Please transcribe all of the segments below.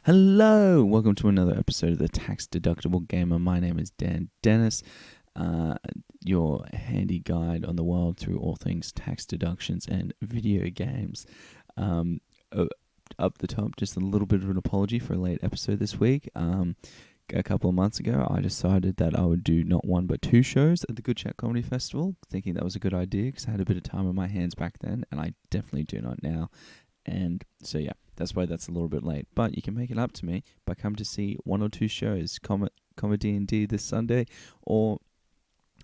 Hello, welcome to another episode of the Tax Deductible Gamer. My name is Dan Dennis, your handy guide on the world through all things tax deductions and video games. Up the top, just a little bit of an apology for a late episode this week. A couple of months ago, I decided that I would do not one but two shows at the Good Chat Comedy Festival, thinking that was a good idea because I had a bit of time on my hands back then, and I definitely do not now. And so, yeah, that's why that's a little bit late. But you can make it up to me by coming to see one or two shows, ComeD&amp this Sunday, or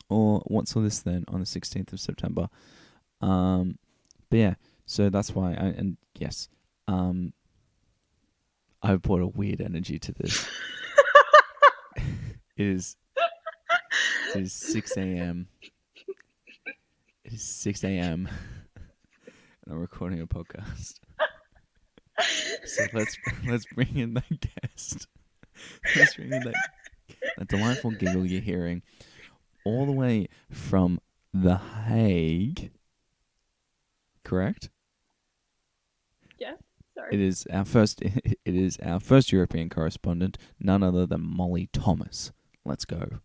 What's All This Then on the 16th of September. But yeah, so that's why, I've brought a weird energy to this. It is 6 a.m. It is 6 a.m. and I'm recording a podcast. So let's bring in that guest. Let's bring in that delightful giggle you're hearing all the way from The Hague. Correct? Yeah, sorry. It is our first European correspondent, none other than Molly Thomas. Let's go.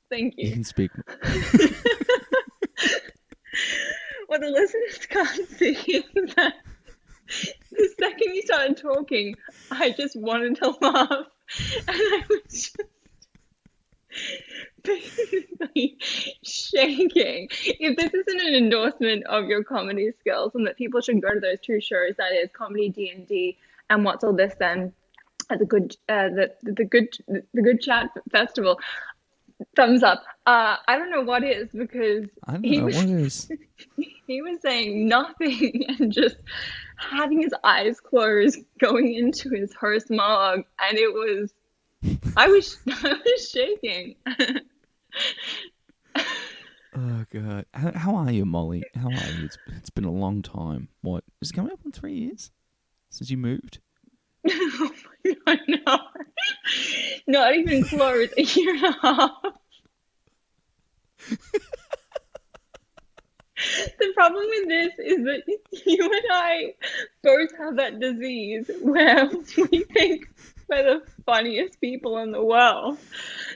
Thank you. You can speak. What the listeners can't see is that the second you started talking, I just wanted to laugh, and I was just basically shaking. If this isn't an endorsement of your comedy skills and that people should go to those two shows, that is ComeD&amp and What's All This Then at the Good Chat Festival. Thumbs up. I don't know what is, because he was saying nothing and just having his eyes closed, going into his host mug, and I was shaking. Oh god, how are you, Molly? How are you? It's been a long time. What is it coming up in 3 years since you moved? Oh my god, no. Not even close. A year and a half. The problem with this is that you and I both have that disease where we think we're the funniest people in the world.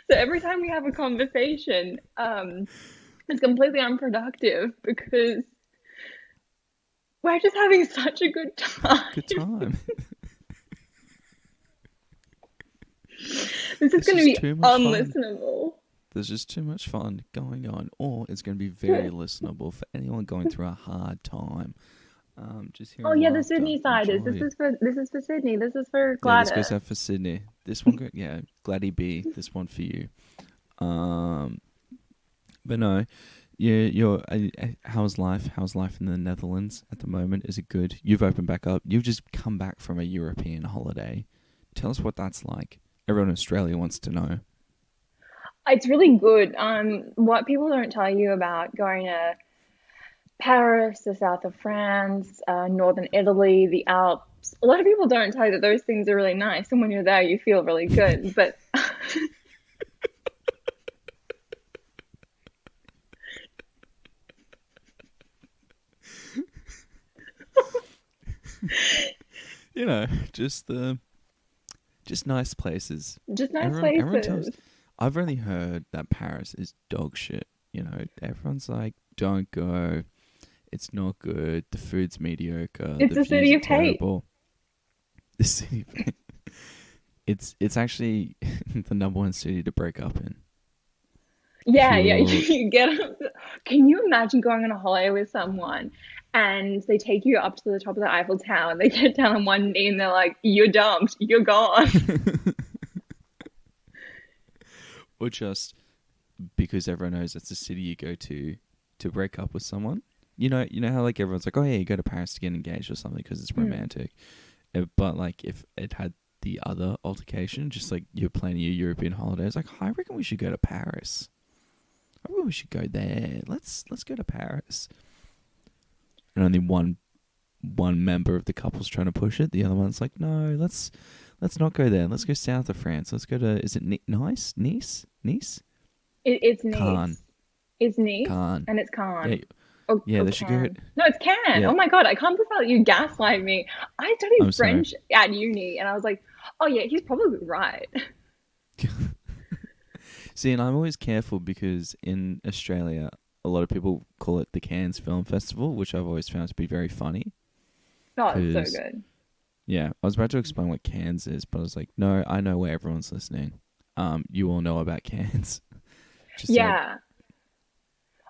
So every time we have a conversation, it's completely unproductive because we're just having such a good time. Good time. This is going to be unlistenable. There's just too much fun going on, or it's going to be very listenable for anyone going through a hard time. Just hearing the laughter, Sydney side is this is for Sydney. This is for Gladys. Yeah, this goes out for Sydney. This one, Gladdy B. This one for you. But no, you're. How's life? How's life in the Netherlands at the moment? Is it good? You've opened back up. You've just come back from a European holiday. Tell us what that's like. Everyone in Australia wants to know. It's really good. What people don't tell you about going to Paris, the south of France, northern Italy, the Alps. A lot of people don't tell you that those things are really nice, and when you're there, you feel really good. But just nice places. Just nice places. I've only heard that Paris is dog shit. Everyone's like, don't go. It's not good. The food's mediocre. It's a city of hate. The city of hate. It's actually the number one city to break up in. Yeah. You get. Can you imagine going on a holiday with someone and they take you up to the top of the Eiffel Tower and they get down on one knee and they're like, "You're dumped. You're gone." Or just because everyone knows it's the city you go to break up with someone. You know how like everyone's like, oh yeah, you go to Paris to get engaged or something because it's romantic. But like if it had the other altercation, just like you're planning your European holidays, like I reckon we should go to Paris. I reckon we should go there. Let's go to Paris. And only one member of the couple's trying to push it. The other one's like, no, let's not go there. Let's go south of France. Let's go to, is it Nice? Nice? It's Nice. Cannes. It's Nice. Cannes. And it's Cannes. Yeah. Yeah, Or they should go. can. No, it's can. Yeah, Oh my God, I can't believe how you gaslight me. I I'm studied sorry. French at uni and I was like, oh yeah, he's probably right. See, and I'm always careful because in Australia, a lot of people call it the Cannes Film Festival, which I've always found to be very funny. Oh, it's so Because, good. yeah, I was about to explain what Cannes is, but I was like, no, I know where everyone's listening. You all know about Cannes. Just Yeah.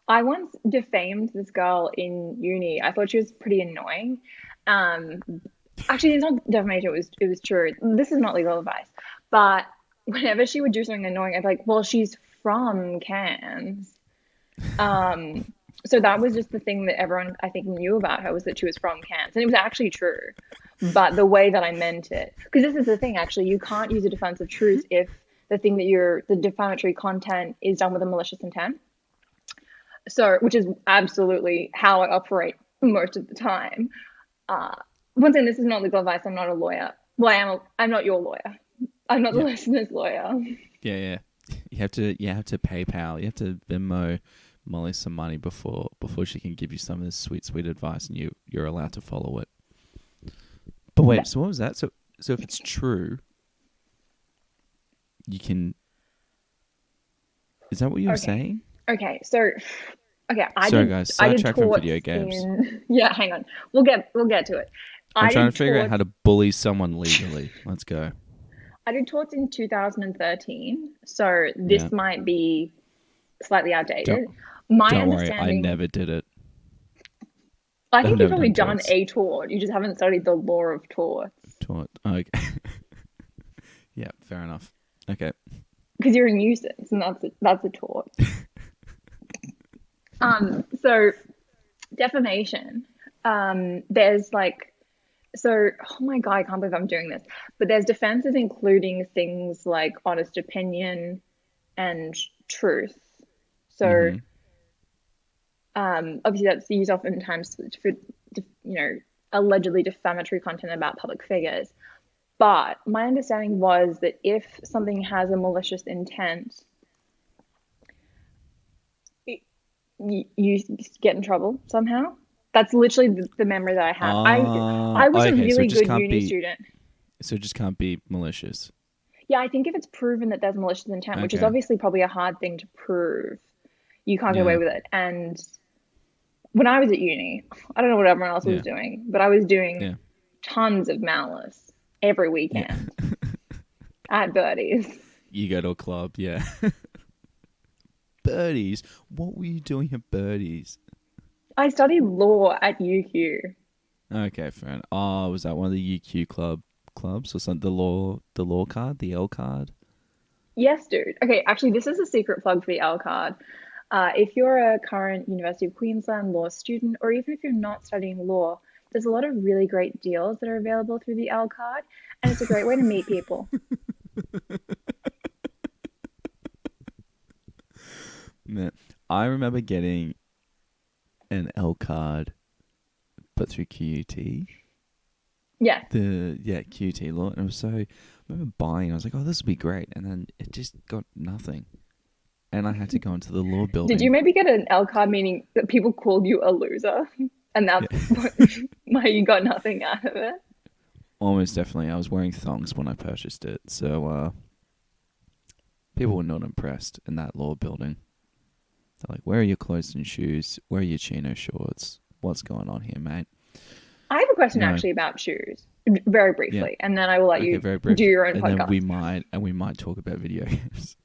I once defamed this girl in uni. I thought she was pretty annoying. Um, Actually, it's not defamation. It was true. This is not legal advice, but whenever she would do something annoying, I'd be like, "Well, she's from Cairns." Um, so that was just the thing that everyone I think knew about her was that she was from Cairns, and it was actually true. But the way that I meant it, because this is the thing, actually, you can't use a defense of truth if the defamatory content is done with a malicious intent. So, which is absolutely how I operate most of the time. Uh, Once again, this is not legal advice. I'm not a lawyer. Well, I'm not your lawyer. I'm not the yeah, listener's lawyer. yeah. You have to PayPal. You have to Venmo Molly some money before she can give you some of this sweet advice, and you're allowed to follow it. But Yeah. wait, so what was that? So if it's true, you can. Is that what you were Okay. saying? Okay. So, okay, Sorry, guys. I did Sidetrack from torts video games. in. Yeah, hang on. We'll get to it. I'm I trying did to figure out torts. how to bully someone legally. Let's go. I did torts in 2013. So Yeah. this might be slightly Don't outdated. My don't worry. I understanding. never did it. I I've think you've never probably done done torts. a tort. You just haven't studied the law of torts Tort. Okay. Yeah. Fair enough. Okay. because you're a nuisance, and that's a tort. So defamation. There's like so. Oh my God, I can't believe I'm doing this. But there's defenses including things like honest opinion and truth. So Mm-hmm. obviously that's used oftentimes for allegedly defamatory content about public figures. But my understanding was that if something has a malicious intent, you get in trouble somehow. That's literally the memory that I have. I was a Okay. So it really just good can't uni be. student. So it just can't be malicious. Yeah, I think if it's proven that there's malicious intent, which is Okay. obviously probably a hard thing to prove, you can't get away Yeah. with it. And when I was at uni, I don't know what everyone else was Yeah. doing, but I was doing Yeah. tons of malice every Yeah. weekend at Birdies. You go to a club. Yeah. Birdies. What were you doing at Birdies? I studied law at UQ. Okay, fair enough. Oh, was that one of the UQ clubs or something? The law card, the L card. Yes, dude. Okay, actually, this is a secret plug for the L card. If you're a current University of Queensland law student, or even if you're not studying law, there's a lot of really great deals that are available through the L card, and it's a great way to meet people. Man, I remember getting an L card, but through QUT. Yeah. QT law, and it was so. I remember buying. I was like, "Oh, this would be great," and then it just got nothing, and I had to go into the law Did you building. maybe get an L card meaning that people called you a loser, and that's Yeah, why you got nothing out of it? almost definitely. I was wearing thongs when I purchased it, so people were not impressed in that law building. They're like, "Where are your clothes and shoes? Where are your chino shorts? What's going on here, mate?" I have a question No, actually about shoes, very yeah, briefly, and then I will let okay, you very do brief, your own and then podcast. we might talk about video games.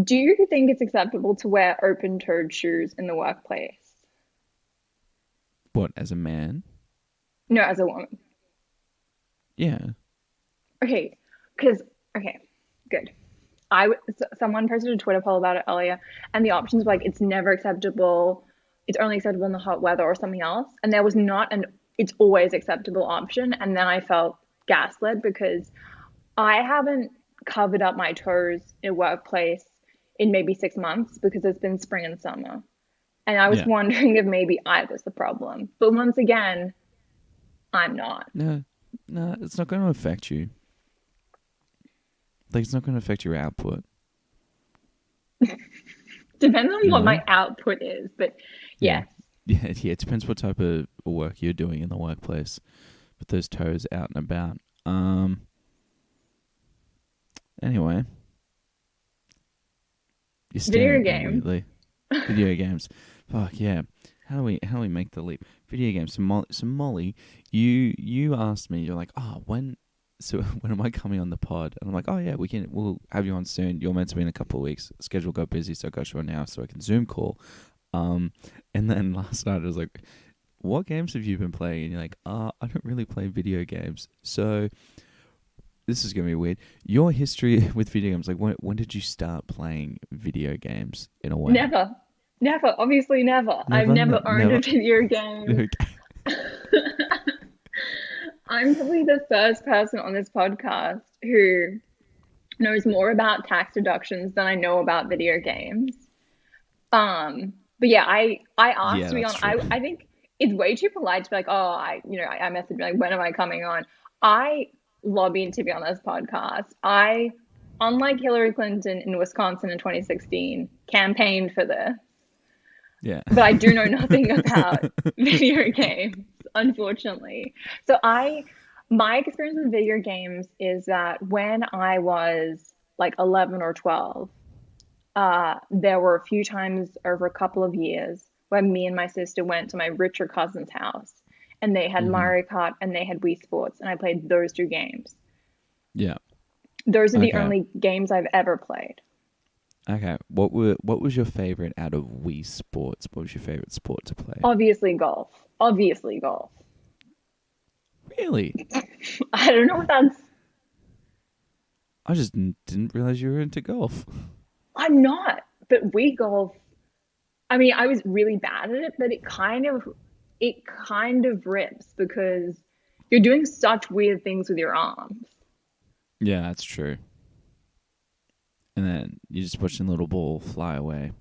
Do you think it's acceptable to wear open-toed shoes in the workplace? What, as a man? No, as a woman. Yeah. Okay, okay, good. Someone posted a Twitter poll about it earlier, and the options were like it's never acceptable, it's only acceptable in the hot weather or something else, and there was not an it's always acceptable option, and then I felt gaslit because I haven't covered up my toes in a workplace in maybe 6 months because it's been spring and summer, and I was Yeah. wondering if maybe I was the problem, but once again, I'm not. No, no, it's not going to affect you. Like, it's not going to affect your output. Depends on You what know? my output is, but Yeah. yes. Yeah, yeah. It depends what type of work you're doing in the workplace. Put those toes out and about. Anyway, you're staring Video at me games. weirdly. Video games. Fuck yeah. How do we make the leap? Video games. So Molly, you asked me. You're like, oh, when? So when am I coming on the pod? And I'm like, oh yeah, we'll have you on soon. You're meant to be in a couple of weeks. Schedule got busy, so I got you on now, so I can Zoom call. And then last night I was like, what games have you been playing? And you're like, I don't really play video games. So this is gonna be weird. Your history with video games, like when did you start playing video games in a way? Never. Never. Obviously never. I've Never, never owned never. a video game. Okay. I'm probably the first person on this podcast who knows more about tax deductions than I know about video games. But yeah, I asked Yeah, to be that's on. true. I think it's way too polite to be like, oh, I messaged like, when am I coming on? I lobbied to be on this podcast. I, unlike Hillary Clinton in Wisconsin in 2016, campaigned for this, Yeah. but I do know nothing about video games, unfortunately. So my experience with video games is that when I was like 11 or 12, there were a few times over a couple of years when me and my sister went to my richer cousin's house and they had hmm Mario Kart and they had Wii Sports, and I played those two games. Yeah. Those are the Okay. only games I've ever played. Okay. What was your favorite out of Wii Sports? What was your favorite sport to play? Obviously, golf. Obviously, golf. Really? I don't know if that's. I just didn't realize you were into golf. I'm not, but Wii golf. I mean, I was really bad at it, but it kind of rips because you're doing such weird things with your arms. Yeah, that's true. And then you're just watching the little ball fly away.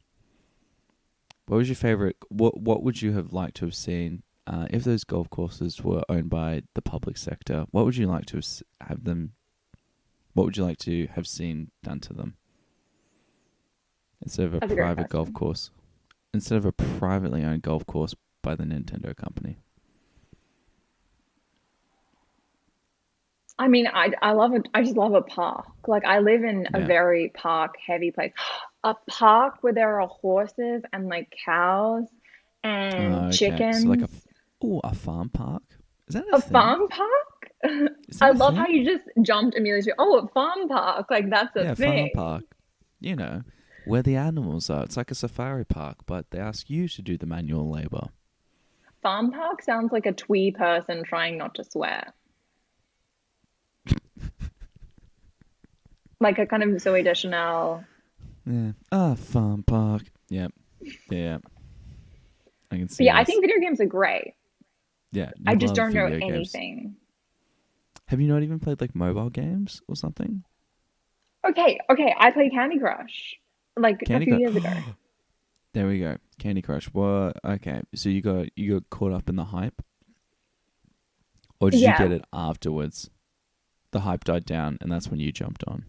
What was your favorite? What would you have liked to have seen if those golf courses were owned by the public sector? What would you like to have them? What would you like to have seen done to them instead of a That's a great private golf question. course? Instead of a privately owned golf course by the Nintendo company. I mean, I love it. I just love a park. Like I live in a Yeah. very park heavy place. A park where there are horses and like cows and Okay. So like chickens. a farm park. Is that a A thing? farm park? Is I that a love how thing? you just jumped immediately. Oh, a farm park. Like that's a Yeah, farm thing. park. You know, where the animals are. It's like a safari park, but they ask you to do the manual labor. Farm park sounds like a twee person trying not to swear. Like a kind of Zoe Deschanel. Yeah. Farm park. Yep. Yeah. I can But see yeah, I this. think video games are great. Yeah, I you just love don't know video games. anything. Have you not even played like mobile games or something? Okay. I played Candy Crush like a Candy few Crush. years ago. There we go. Candy Crush. What? Okay. So you got caught up in the hype, or did you Yeah, get it afterwards? The hype died down, and that's when you jumped on.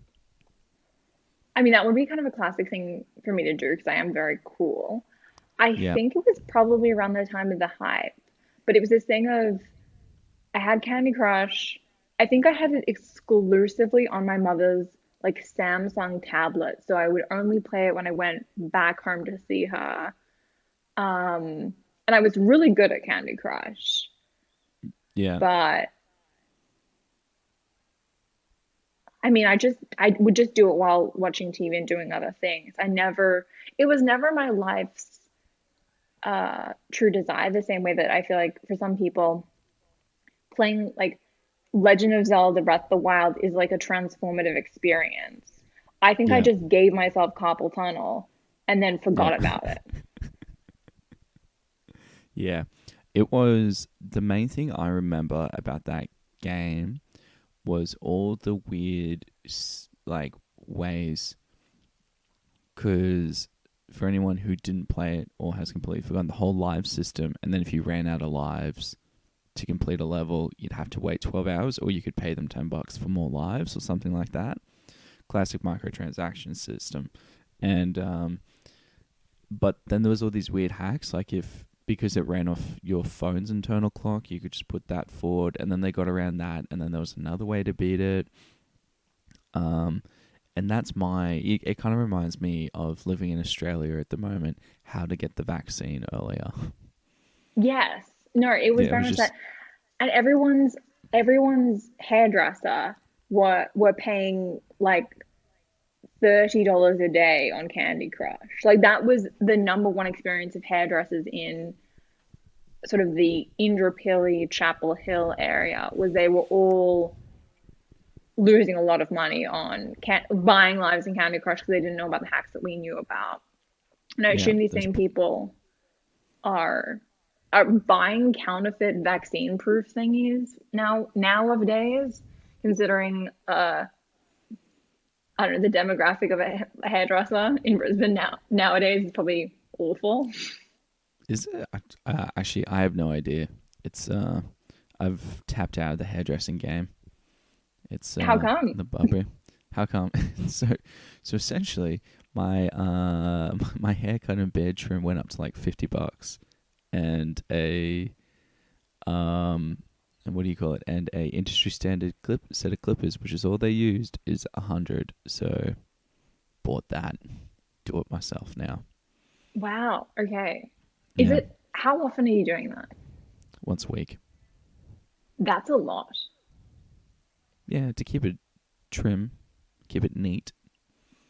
I mean that would be kind of a classic thing for me to do because I am very cool. I Yeah. think it was probably around the time of the hype, but it was this thing of I had Candy Crush. I think I had it exclusively on my mother's like Samsung tablet, so I would only play it when I went back home to see her. And I was really good at Candy Crush, Yeah. but I mean, I would just do it while watching TV and doing other things. It was never my life's true desire, the same way that I feel like for some people playing like Legend of Zelda Breath of the Wild is like a transformative experience. I think I Yeah. just gave myself carpal tunnel and then Yeah. forgot about it. Yeah. It was the main thing I remember about that game was all the weird like ways. Because for anyone who didn't play it or has completely forgotten the whole live system, and then if you ran out of lives to complete a level, you'd have to wait 12 hours, or you could pay them $10 for more lives or something like that. Classic microtransaction system. And but then there was all these weird hacks, like if because it ran off your phone's internal clock, you could just put that forward, and then they got around that, and then there was another way to beat it. And that's it kind of reminds me of living in Australia at the moment, how to get the vaccine earlier. Yes. No, it was Yeah, it very was much just that. And everyone's hairdresser were paying like $30 a day on Candy Crush. Like that was the number one experience of hairdressers in sort of the Indooroopilly, Chapel Hill area, was they were all losing a lot of money on buying lives in Candy Crush because they didn't know about the hacks that we knew about. And I yeah, assume these same people are buying counterfeit vaccine proof thingies nowadays, considering I don't know, the demographic of a hairdresser in Brisbane nowadays is probably awful. is it? Actually, I have no idea. It's I've tapped out of the hairdressing game. It's How come? the barbering. How come? So essentially, my my haircut and beard trim went up to like $50, and and what do you call it? And a industry standard set of clippers, which is all they used, is 100. So bought that. Do it myself now. Wow. Okay. Yeah, How often are you doing that? once a week. That's a lot. Yeah, to keep it trim, keep it neat.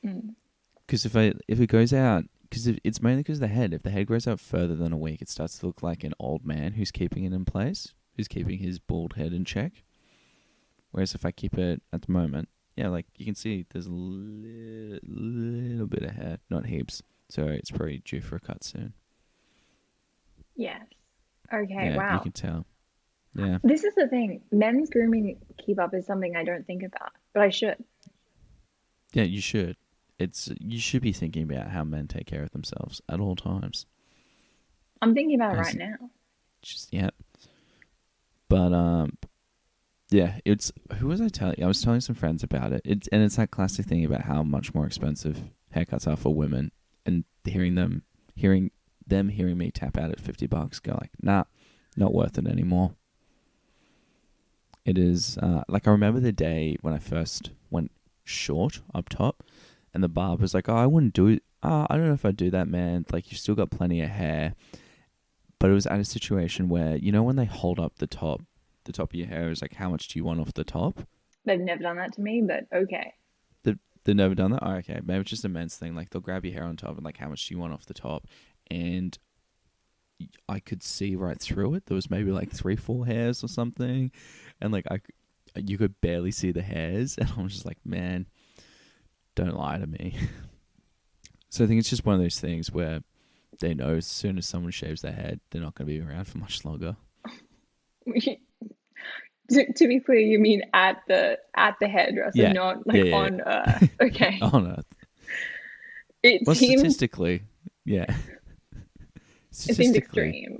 Mm. Because if it goes out, because it's mainly because of the head. If the head grows out further than a week, it starts to look like an old man who's keeping it in place, who's keeping his bald head in check. Whereas if I keep it at the moment, yeah, like you can see, there's a little bit of hair, not heaps. So it's probably due for a cut soon. Yes. Okay. Yeah, you Wow. can tell. Yeah, This is the thing. Men's grooming keep up is something I don't think about, but I should. yeah, you should. You should be thinking about how men take care of themselves at all times. I'm thinking about it right As now. just yeah, but yeah, it's who was I telling? I was telling some friends about it. It's that classic thing about how much more expensive haircuts are for women, and hearing me tap out at $50, go like, nah, not worth it anymore. It is like I remember the day when I first went short up top, and the barber was like, "Oh, I wouldn't do it. I don't know if I'd do that, man. Like you've still got plenty of hair." But it was at a situation where when they hold up the top of your hair is like, "How much do you want off the top?" They've never done that to me, but okay. They've never done that. Oh, okay, maybe it's just a men's thing. Like they'll grab your hair on top and like, "How much do you want off the top?" And I could see right through it. There was maybe like 3-4 hairs or something, and like you could barely see the hairs, and I was just like, man, don't lie to me. So I think it's just one of those things where they know as soon as someone shaves their head, they're not going to be around for much longer. To be clear, you mean at the hairdresser, Yeah, not yeah, like yeah. on okay. Oh no. It Well, seems statistically, yeah. it seems Statistically, extreme.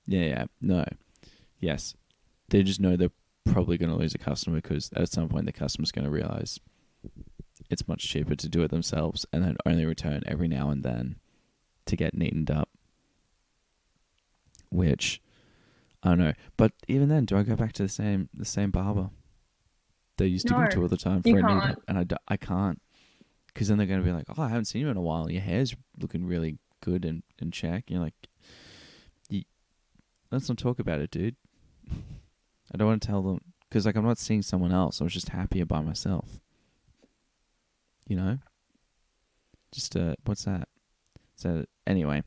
yeah, no, yes, they just know they're probably going to lose a customer because at some point the customer's going to realize it's much cheaper to do it themselves and then only return every now and then to get neatened up. Which I don't know, but even then, do I go back to the same barber they used to go No, to all the time you for a neat can't. up? And I can't, because then they're going to be like, "Oh, I haven't seen you in a while. Your hair's looking really good and in check." And you're like, let's not talk about it, dude. I don't want to tell them because like I'm not seeing someone else. I was just happier by myself. Just what's that? So anyway,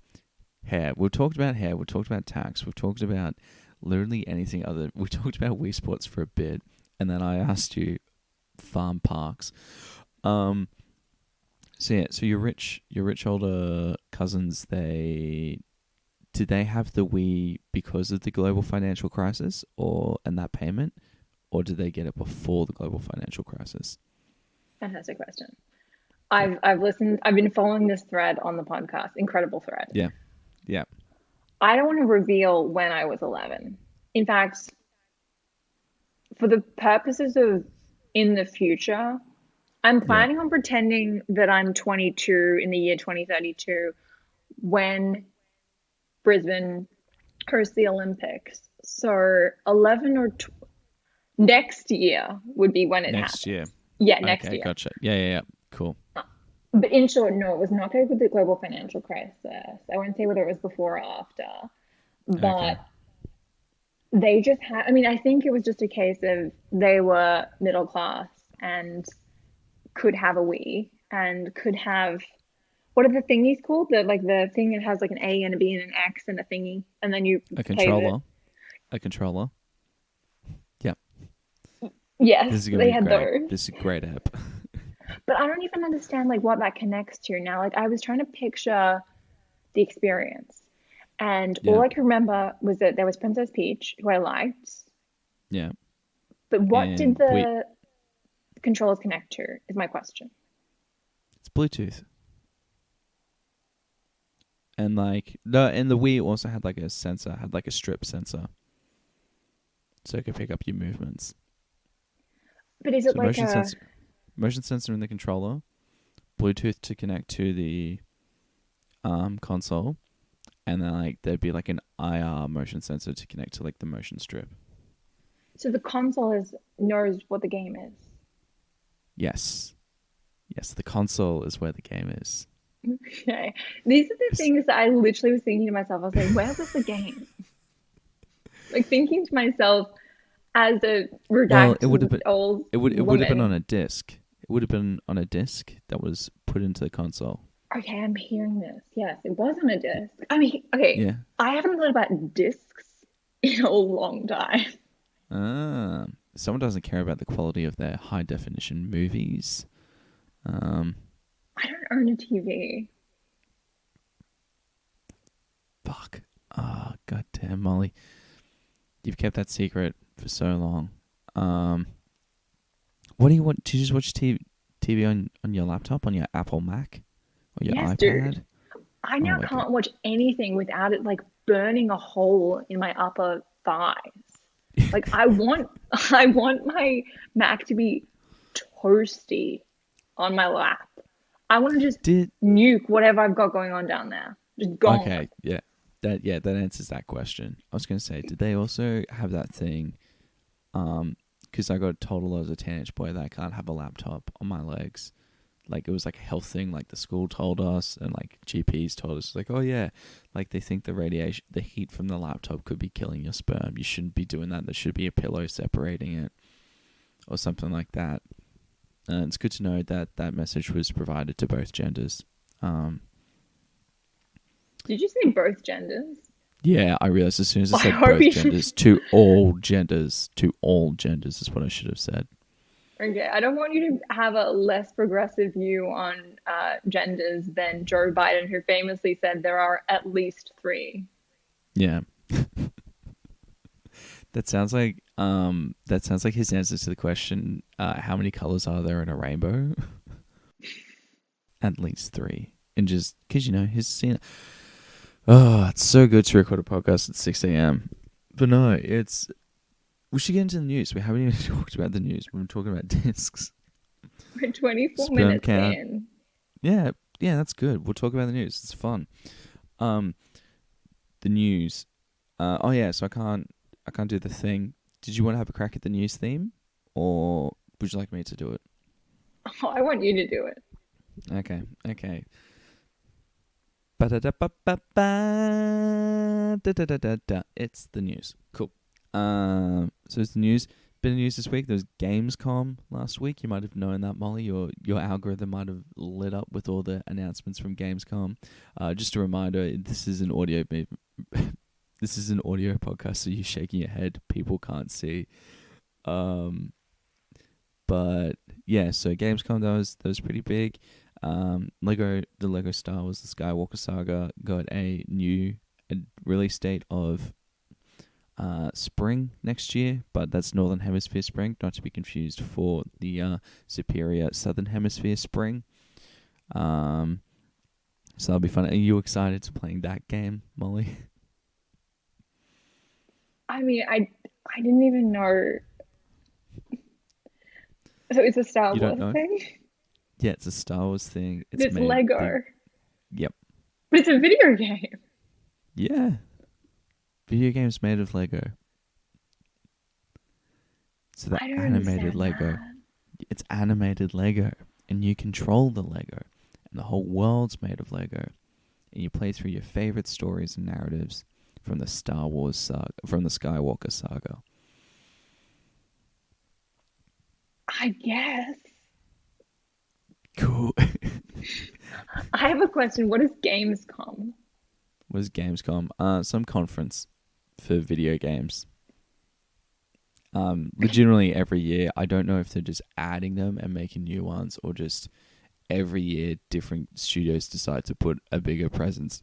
hair. We've talked about hair. We've talked about tax. We've talked about literally anything other. We talked about Wii Sports for a bit, and then I asked you farm parks. So yeah, so your rich older cousins, did they have the Wii because of the global financial crisis and that payment, or did they get it before the global financial crisis? Fantastic question. Yeah, I've listened. I've been following this thread on the podcast. Incredible thread. yeah, yeah, I don't want to reveal when I was 11. In fact, for the purposes of in the future, I'm yeah. planning on pretending that I'm 22 in the year 2032 when Brisbane hosts the Olympics. So 11 or next year would be when it Next happens. year. Yeah, next Okay, year. gotcha. Yeah. Cool. But in short, no, it was not good with the global financial crisis. I wouldn't say whether it was before or after, Okay. but they just had, I mean, I think it was just a case of they were middle class and could have a Wii and could have, what are the thingies called? The thing that has like an A and a B and an X and a thingy, and then you A play the, controller. A controller. Yeah. This yes, is gonna they be had great. those. This is a great app. But I don't even understand like what that connects to now. Like I was trying to picture the experience. And all Yeah. I can remember was that there was Princess Peach, who I liked. Yeah. But what did And we the controllers connect to, is my question. it's Bluetooth. And the Wii also had like a sensor, had like a strip sensor. So it could pick up your movements. But is it So like a, motion sensor in the controller, Bluetooth to connect to the console, and then like there'd be like an IR motion sensor to connect to like the motion strip. so the console knows what the game is? Yes. Yes, the console is where the game is. Okay. These are the It's- things that I literally was thinking to myself. I was like, where was the game? Like thinking to myself as a Well, it would have redacted been old it would have been on woman. a disc. It would have been on a disc that was put into the console. Okay, I'm hearing this. Yes, it was on a disc. I mean, okay, Yeah. I haven't thought about discs in a long time. Someone doesn't care about the quality of their high definition movies. Um, I don't own a TV. fuck. Ah, goddamn, Molly, you've kept that secret for so long. What do you want? Do you just watch TV on your laptop, on your Apple Mac, or your Yes, dude. iPad? I Oh now my god. can't watch anything without it like burning a hole in my upper thighs. Like I want I want my Mac to be toasty on my lap. I want to just Did nuke whatever I've got going on down there. Just gone. okay, yeah. That answers that question. I was gonna say, did they also have that thing? Because I got told a lot as a teenage boy that I can't have a laptop on my legs. Like it was like a health thing, like the school told us, and like GPs told us, like, oh yeah, like they think the heat from the laptop could be killing your sperm. You shouldn't be doing that. There should be a pillow separating it, or something like that. And it's good to know that that message was provided to both genders. Did you say both genders? Yeah, I realized as soon as I I said hope both you. genders, to all genders is what I should have said. Okay, I don't want you to have a less progressive view on genders than Joe Biden, who famously said there are at least three. Yeah. That sounds like his answer to the question, how many colors are there in a rainbow? At least three. And just because he's seen it. Oh, it's so good to record a podcast at 6 a.m. But no, we should get into the news. We haven't even talked about the news. We've been talking about discs. We're 24 Sperm minutes count. in. Yeah, that's good. We'll talk about the news. It's fun. The news. Oh yeah, so I can't do the thing. Did you want to have a crack at the news theme, or would you like me to do it? Oh, I want you to do it. Okay. Ba-da-da-ba-ba-ba. It's the news. Cool. So it's the news. Bit of news this week. There was Gamescom last week. You might have known that, Molly. Your algorithm might have lit up with all the announcements from Gamescom. Just a reminder, this is an audio this is an audio podcast, so you're shaking your head. People can't see. But yeah, so Gamescom that was pretty big. The Lego Star Wars: The Skywalker Saga got a release date of spring next year, but that's Northern Hemisphere spring, not to be confused for the superior Southern Hemisphere spring. So that'll be fun. Are you excited to playing that game, Molly? I mean, I didn't even know. So it's a Star You don't Wars know? thing. Yeah, it's a Star Wars thing. It's It's made. Lego. Yep. But it's a video game. Yeah. Video games made of Lego. So the I don't animated understand Lego. that. It's animated Lego. And you control the Lego. And the whole world's made of Lego. And you play through your favorite stories and narratives from the Star Wars saga, from the Skywalker saga. I guess. Cool. I have a question. What is Gamescom? What is Gamescom? Some conference for video games. Legitimately every year. I don't know if they're just adding them and making new ones, or just every year different studios decide to put a bigger presence.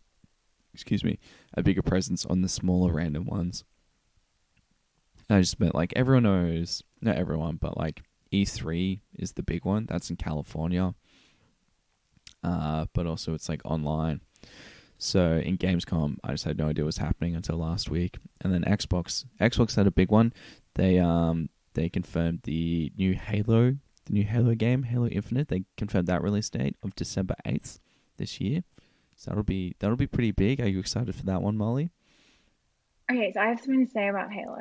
A bigger presence on the smaller random ones. I just meant like everyone knows, not everyone, but like E3 is the big one. That's in California. But also it's like online. So in Gamescom, I just had no idea what was happening until last week. And then Xbox had a big one. They confirmed the new Halo game, Halo Infinite. They confirmed that release date of December 8th this year. So that'll be pretty big. Are you excited for that one, Molly? Okay, so I have something to say about Halo.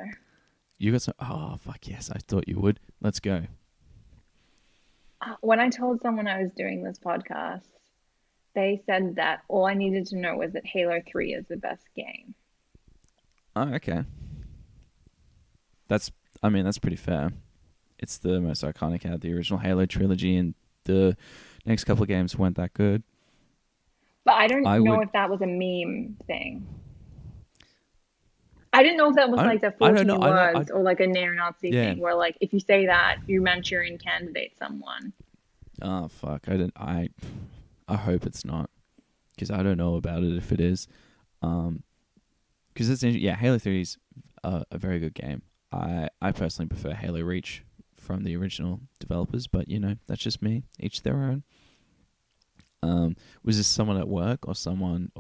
You got some? Oh fuck yes! I thought you would. Let's go. When I told someone I was doing this podcast, they said that all I needed to know was that Halo 3 is the best game. Oh, okay. That's pretty fair. It's the most iconic out of the original Halo trilogy, and the next couple of games weren't that good. But I don't know if that was a meme thing. I didn't know if that was like the 14 words or like a neo-Nazi thing where like if you say that, you Manchurian candidate someone. Oh, fuck. I hope it's not, because I don't know about it if it is. Because Halo 3 is a very good game. I personally prefer Halo Reach from the original developers, but that's just me. Each their own. Was this someone at work or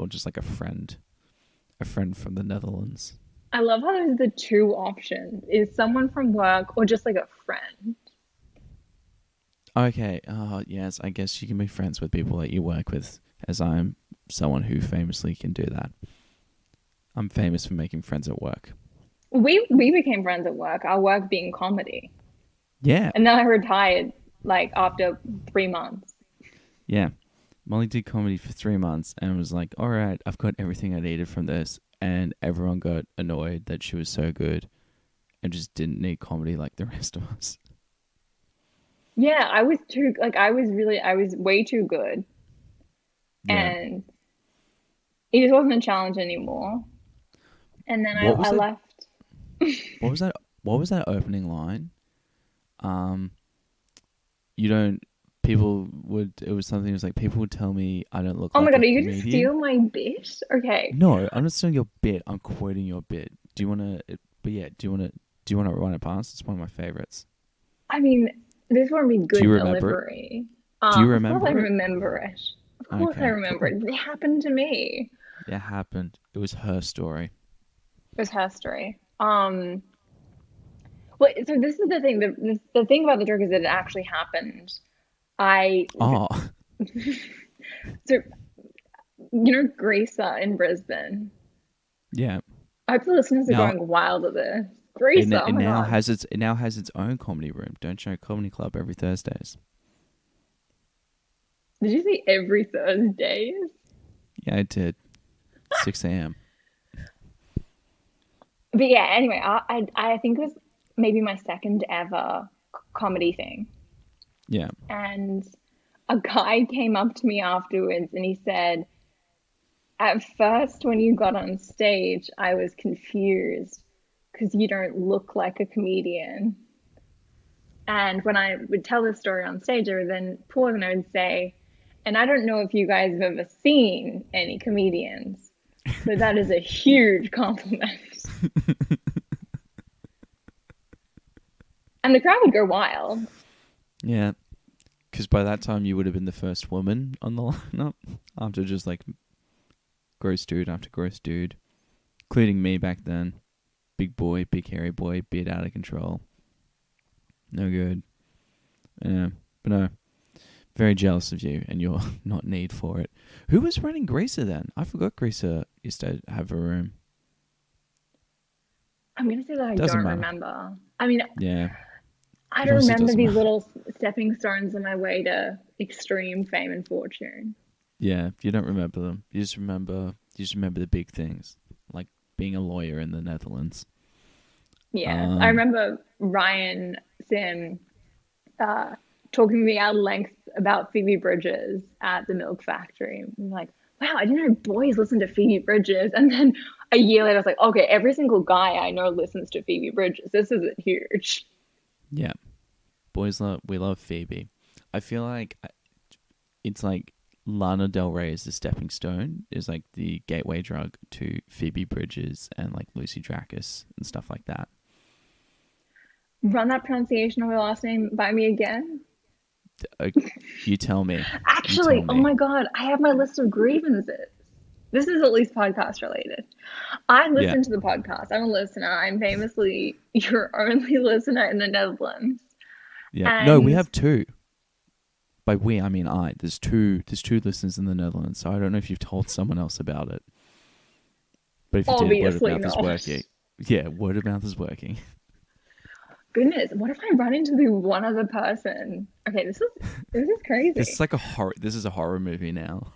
just like a friend from the Netherlands? I love how there's the two options. Is someone from work or just like a friend? Okay, yes, I guess you can be friends with people that you work with, as I'm someone who famously can do that. I'm famous for making friends at work. We became friends at work, our work being comedy. Yeah. And then I retired like after 3 months. Yeah. Molly did comedy for 3 months and was like, all right, I've got everything I needed from this. And everyone got annoyed that she was so good and just didn't need comedy like the rest of us. Yeah, I was way too good. Yeah. And it just wasn't a challenge anymore. And then I left. What was that opening line? You don't. People would. It was something. It was like people would tell me I don't look. Oh like my God, a are you comedian. gonna steal my bit? Okay. No, I'm not stealing your bit. I'm quoting your bit. Do you want to? But yeah, do you want to run it past? It's one of my favorites. I mean, this won't be good delivery. Do you remember Of course it? I remember it. Of course I remember it. It happened to me. It happened. It was her story. It was her story. Well, so this is the thing. The thing about the joke is that it actually happened. So Gracer in Brisbane. Yeah. I hope the listeners are going wild at this. Gracer, it now has its own comedy room. Don't Show Comedy Club every Thursdays. Did you say every Thursdays? Yeah, I did. 6 a.m. But yeah, anyway, I think it was maybe my second ever comedy thing. Yeah. And a guy came up to me afterwards and he said, at first when you got on stage, I was confused because you don't look like a comedian. And when I would tell the story on stage, I would then pause and I would say, and I don't know if you guys have ever seen any comedians, but that is a huge compliment. And the crowd would go wild. Yeah. Because by that time you would have been the first woman on the lineup after just like gross dude after gross dude, including me back then. Big boy, big hairy boy, bit out of control. No good. Yeah, but no. Very jealous of you and your not need for it. Who was running Greaser then? I forgot Greaser used to have a room. I'm gonna say that I Doesn't don't matter. remember. I mean, Yeah, I it don't also remember doesn't these matter. little stepping stones on my way to extreme fame and fortune. Yeah, you don't remember them. You just remember the big things, like being a lawyer in the Netherlands. Yes, I Um, remember Ryan Sim uh, talking to me at length about Phoebe Bridgers at the milk factory. I'm like, wow, I didn't know boys listen to Phoebe Bridgers. And then a year later, I was like, okay, every single guy I know listens to Phoebe Bridgers. This isn't huge. yeah, we love Phoebe. I feel like it's like Lana Del Rey is the stepping stone, is like the gateway drug to Phoebe Bridges and like Lucy Dacus and stuff like that. Run that pronunciation of her last name by me again. Uh, you tell me. You Actually, tell oh me. my God, I have my list of grievances. This is at least podcast related. I Yeah, listen to the podcast. I'm a listener. I'm famously your only listener in the Netherlands. yeah. No, we And have two. By we, I mean I. There's two listeners in the Netherlands, so I don't know if you've told someone else about it. But if you did, word of obviously mouth is not. working. Yeah, word of mouth is working. Goodness, what if I run into the one other person? Okay, this is This is crazy. like a horror. This is a horror movie now.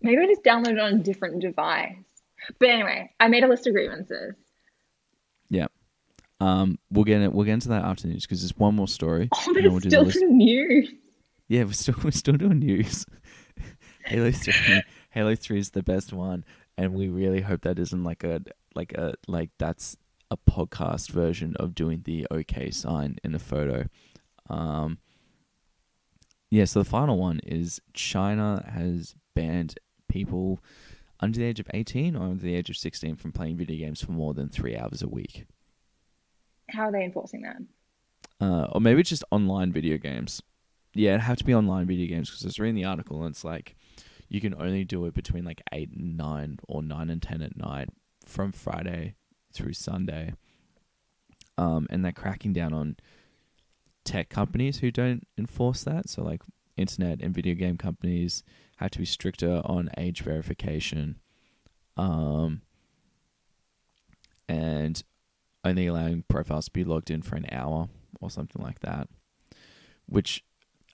Maybe I just downloaded it on a different device. But anyway, I made a list of grievances. Yeah. We'll get into that after news because there's one more story, Oh, but and then we'll it's do the still list. new. Yeah, we're still doing news. Halo 3 is the best one, and we really hope that isn't like that's a podcast version of doing the OK sign in a photo. Um, yeah. So the final one is China has banned people under the age of 18 or under the age of 16 from playing video games for more than 3 hours a week. How are they enforcing that? Or maybe it's just online video games. Yeah, it'd have to be online video games because I was reading the article and it's like you can only do it between like 8 and 9 or 9 and 10 at night from Friday through Sunday. And they're cracking down on tech companies who don't enforce that. So like internet and video game companies have to be stricter on age verification. And only allowing profiles to be logged in for an hour or something like that. Which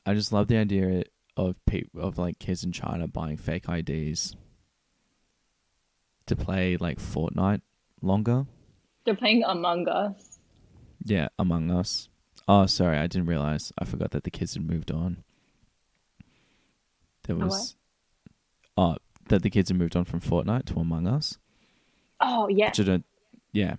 I just love the idea of of like kids in China buying fake IDs to play like Fortnite longer. They're playing Among Us. Yeah, Among Us. Oh, sorry, I didn't realize. I forgot that the kids had moved on. There Oh, what? was that the kids had moved on from Fortnite to Among Us. Oh, yeah. Which I don't. Yeah,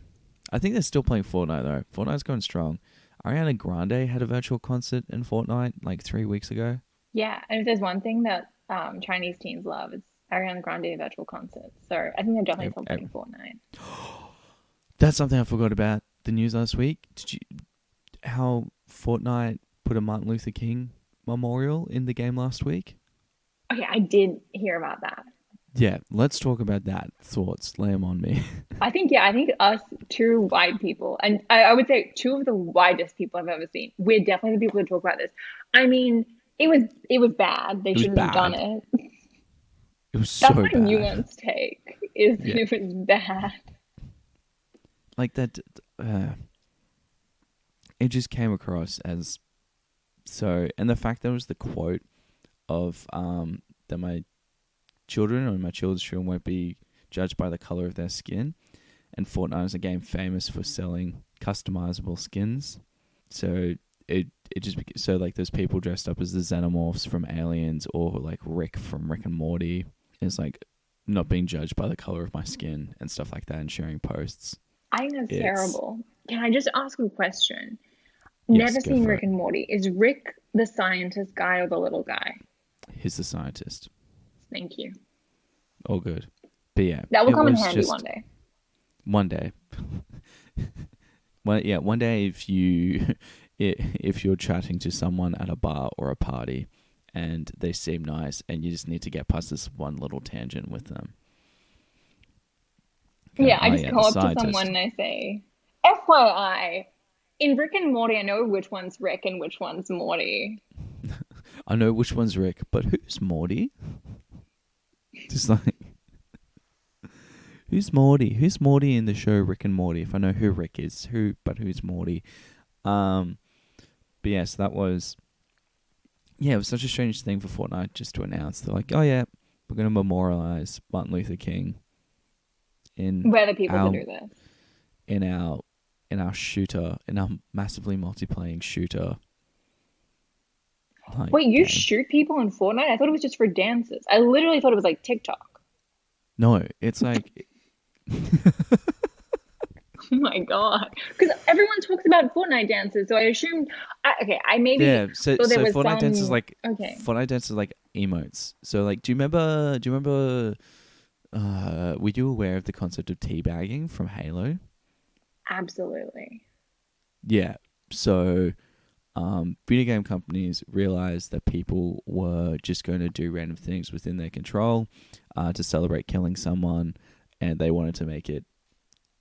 I think they're still playing Fortnite though. Fortnite's going strong. Ariana Grande had a virtual concert in Fortnite like 3 weeks ago. Yeah. And if there's one thing that Chinese teens love, it's Ariana Grande virtual concerts. So I think they're definitely still playing Fortnite. That's something I forgot about the news last week. Did you how Fortnite put a Martin Luther King memorial in the game last week? Okay, I did hear about that. Yeah, let's talk about that. Thoughts, lay 'em on me. I think us two white people, and I would say two of the whitest people I've ever seen. We're definitely the people who talk about this. I mean, it was bad. They It was shouldn't have done bad. it. It was That's so my bad. nuanced take, is that Yeah, it was bad. like that. It just came across as so, and the fact that it was the quote of that my children or my children's children won't be judged by the color of their skin. And Fortnite is a game famous for selling customizable skins. So it just so like those people dressed up as the xenomorphs from Aliens or like Rick from Rick and Morty is like not being judged by the color of my skin and stuff like that and sharing posts. I think that's It's terrible. Can I just ask a question? yes, Never go seen for Rick it. and Morty. Is Rick the scientist guy or the little guy? He's the scientist. Thank you. All good. But yeah, That will it come in was handy one just day. one day. One day if you if you're chatting to someone at a bar or a party and they seem nice and you just need to get past this one little tangent with them. Go, Yeah, I oh just yeah, go the up to someone scientist. and I say, FYI, in Rick and Morty, I know which one's Rick and which one's Morty. I know which one's Rick, but who's Morty? Just like, who's Morty? Who's Morty in the show Rick and Morty? If I know who Rick is, who's Morty? But yes, that was. Yeah, it was such a strange thing for Fortnite just to announce. They're like, oh yeah, we're going to memorialize Martin Luther King We're the people to do this. in our shooter, in our massively multiplaying shooter. Like, Wait, you game. shoot people in Fortnite? I thought it was just for dances. I literally thought it was like TikTok. No, it's like... Oh my god! Because everyone talks about Fortnite dances, so I assumed. I maybe. Yeah, so thought there was Fortnite some... dance is like Fortnite dance is like emotes. So like, do you remember? Were you aware of the concept of teabagging from Halo? Absolutely. Yeah. So, video game companies realized that people were just going to do random things within their control, to celebrate killing someone, and they wanted to make it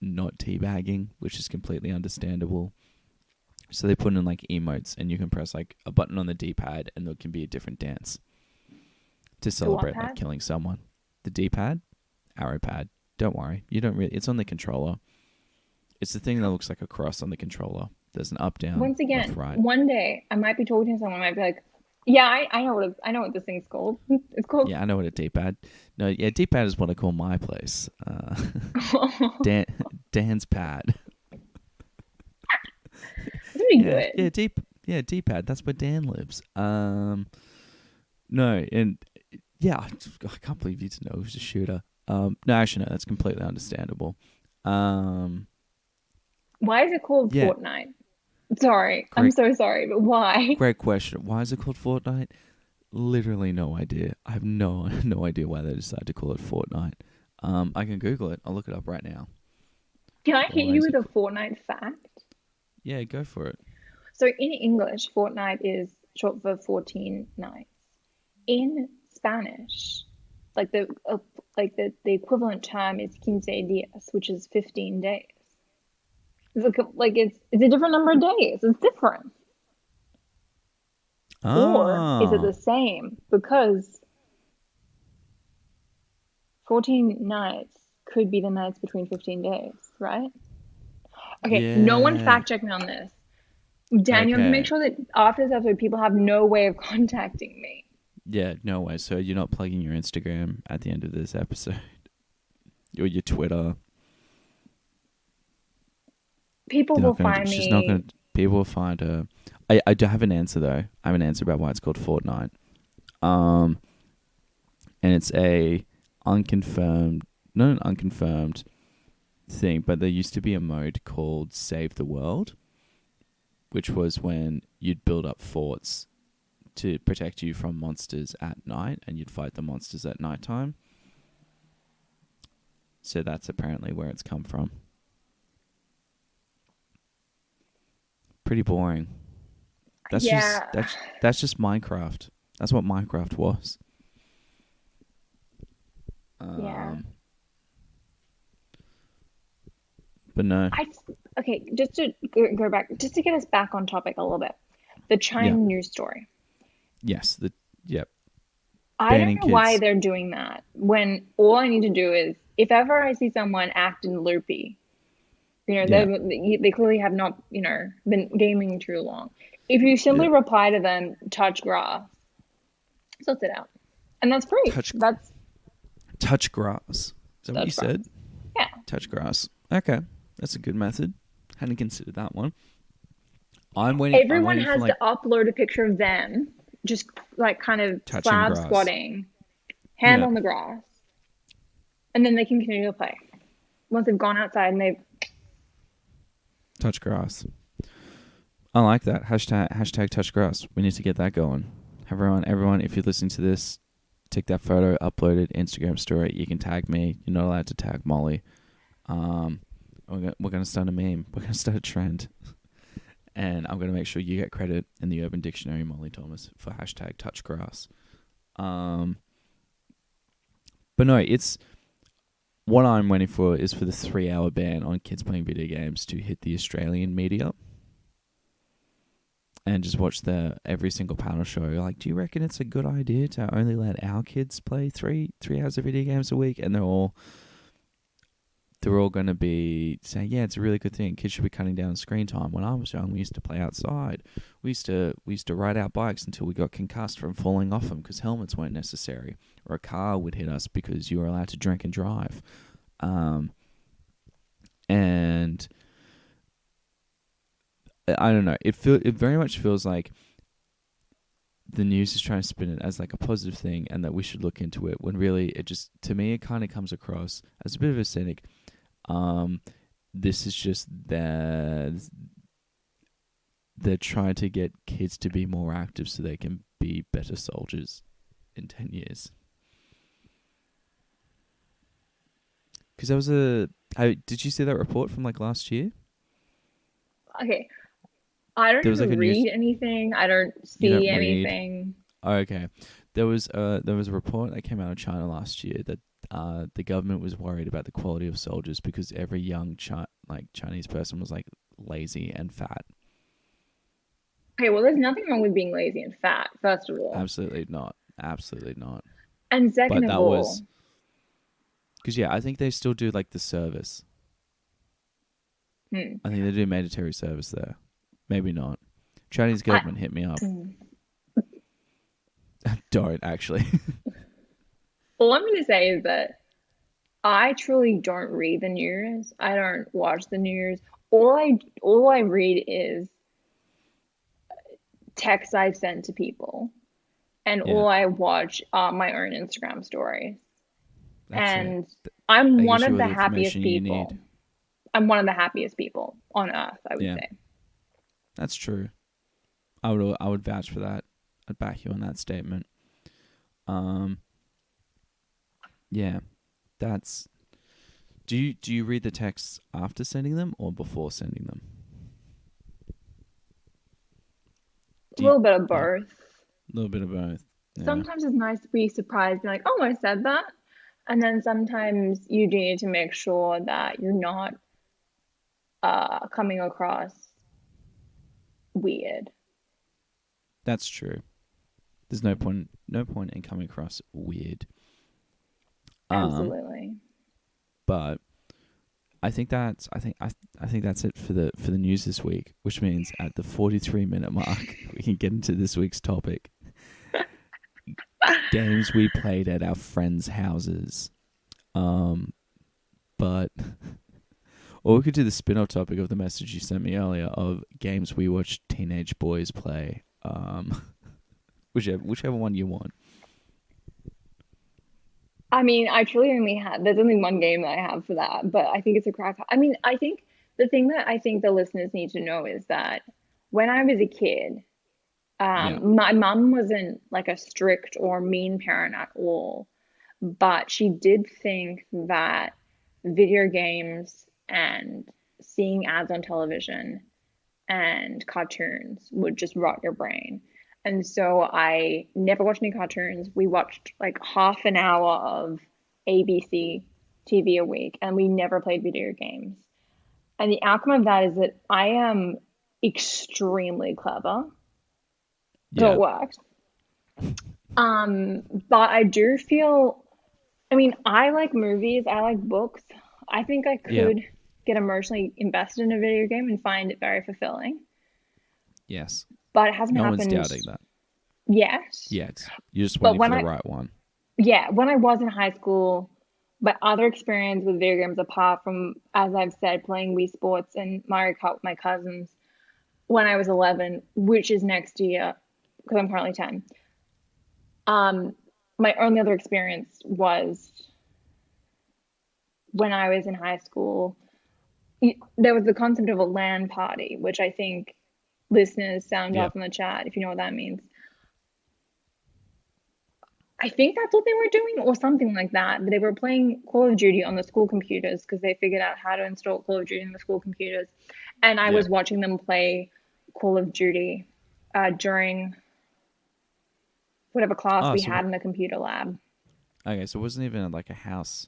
not teabagging, which is completely understandable. So they put in like emotes, and you can press like a button on the D-pad, and there can be a different dance to celebrate like killing someone. The D-pad, arrow pad. Don't worry, you don't really. It's on the controller. It's the thing that looks like a cross on the controller. There's an up, down, Once again, left, right. one day I might be talking to someone. I might be like, "Yeah, I know what this thing's called. It's called." Yeah, I know what a D-pad. No, yeah, D-pad is what I call my place. Dan's pad. That's pretty good. Yeah, D-pad. That's where Dan lives. No, and yeah, I can't believe you didn't know it was a shooter. No, actually, no, that's completely understandable. Why is it called Fortnite? Sorry, I'm so sorry, but why? Great question. Why is it called Fortnite? Literally no idea. I have no idea why they decided to call it Fortnite. I can Google it. I'll look it up right now. Can I hit you with a Fortnite fact? Yeah, go for it. So in English, Fortnite is short for 14 nights. In Spanish, like the equivalent term is 15 días, which is 15 days. It's a different number of days. It's different. Or is it the same? Because 14 nights could be the nights between 15 days, right? Okay, no one fact check me on this. Dan, you have to make sure that after this episode, people have no way of contacting me. Yeah, no way. So you're not plugging your Instagram at the end of this episode? Or your Twitter? People will find me. She's not going to... People will find her. I do have an answer, though. I have an answer about why it's called Fortnite. And it's a unconfirmed... Not an unconfirmed thing, but there used to be a mode called Save the World, which was when you'd build up forts to protect you from monsters at night, and you'd fight the monsters at nighttime. So that's apparently where it's come from. Pretty boring. That's just Minecraft. That's what Minecraft was. But no. Okay, just to go back, just to get us back on topic a little bit. The China news story. Yes. I don't know why they're doing that when all I need to do is, if ever I see someone acting loopy, they clearly have not, been gaming too long. If you simply reply to them, touch grass, suss it out. And that's free. Touch grass. Is that what you said? Yeah. Touch grass. Okay. That's a good method. Hadn't considered that one. Everyone has to upload a picture of them, just like kind of slab squatting, hand on the grass, and then they can continue to play. Once they've gone outside and they've touch grass. I like that. Hashtag touch grass. We need to get that going. Everyone, if you're listening to this, take that photo, upload it, Instagram story. You can tag me. You're not allowed to tag Molly. We're going to start a meme. We're going to start a trend. And I'm going to make sure you get credit in the Urban Dictionary, Molly Thomas, for hashtag touch grass. But no, it's... What I'm waiting for is for the 3-hour ban on kids playing video games to hit the Australian media. and just watch every single panel show. Like, do you reckon it's a good idea to only let our kids play 3 hours of video games a week? And they're all going to be saying, yeah, it's a really good thing. Kids should be cutting down screen time. When I was young, we used to play outside. We used to ride our bikes until we got concussed from falling off them because helmets weren't necessary, or a car would hit us because you were allowed to drink and drive. And I don't know. It very much feels like the news is trying to spin it as like a positive thing, and that we should look into it. When really, to me, it kind of comes across as a bit of a cynic. This is just they're trying to get kids to be more active so they can be better soldiers in 10 years. Because there was did you see that report from like last year? Okay. I don't even read anything. I don't see anything. Oh, okay. There was a report that came out of China last year that the government was worried about the quality of soldiers because every young Chinese person was like lazy and fat. Okay, well, there's nothing wrong with being lazy and fat, first of all. Absolutely not. Absolutely not. And second of all, because I think they still do like the service. I think they do mandatory service there. Maybe not. Chinese government hit me up. Don't actually. All I'm going to say is that I truly don't read the news. I don't watch the news. All I read is texts I've sent to people, and all I watch are my own Instagram stories. And I'm one of the happiest people. I'm one of the happiest people on earth, I would say. That's true. I would vouch for that. I'd back you on that statement. Yeah, that's. Do you read the texts after sending them or before sending them? A little bit of both. A little bit of both. Yeah. Sometimes it's nice to be surprised, be like, "Oh, I said that," and then sometimes you do need to make sure that you're not coming across weird. That's true. There's no point in coming across weird. Absolutely. But I think that's it for the news this week, which means at the 43-minute mark we can get into this week's topic. Games we played at our friends' houses. But or we could do the spin-off topic of the message you sent me earlier of games we watched teenage boys play. Whichever one you want. I mean, there's only one game that I have for that, but I think it's a crack. I mean, I think the thing that I think the listeners need to know is that when I was a kid, my mum wasn't like a strict or mean parent at all, but she did think that video games and seeing ads on television and cartoons would just rot your brain. And so I never watched any cartoons. We watched like half an hour of ABC TV a week, and we never played video games. And the outcome of that is that I am extremely clever. So it worked. But I do feel, I mean, I like movies, I like books. I think I could get emotionally invested in a video game and find it very fulfilling. Yes. But it hasn't happened. No one's doubting that. Yes. Yes. You're just waiting for the right one. Yeah. When I was in high school, my other experience with video games, apart from, as I've said, playing Wii Sports and Mario Kart with my cousins when I was 11, which is next year, because I'm currently 10. My only other experience was when I was in high school. There was the concept of a LAN party, which I think listeners sound off in the chat if you know what that means. I think that's what they were doing or something like that. They were playing Call of Duty on the school computers because they figured out how to install Call of Duty on the school computers. And I was watching them play Call of Duty during whatever class we had in the computer lab. Okay, so it wasn't even like a house,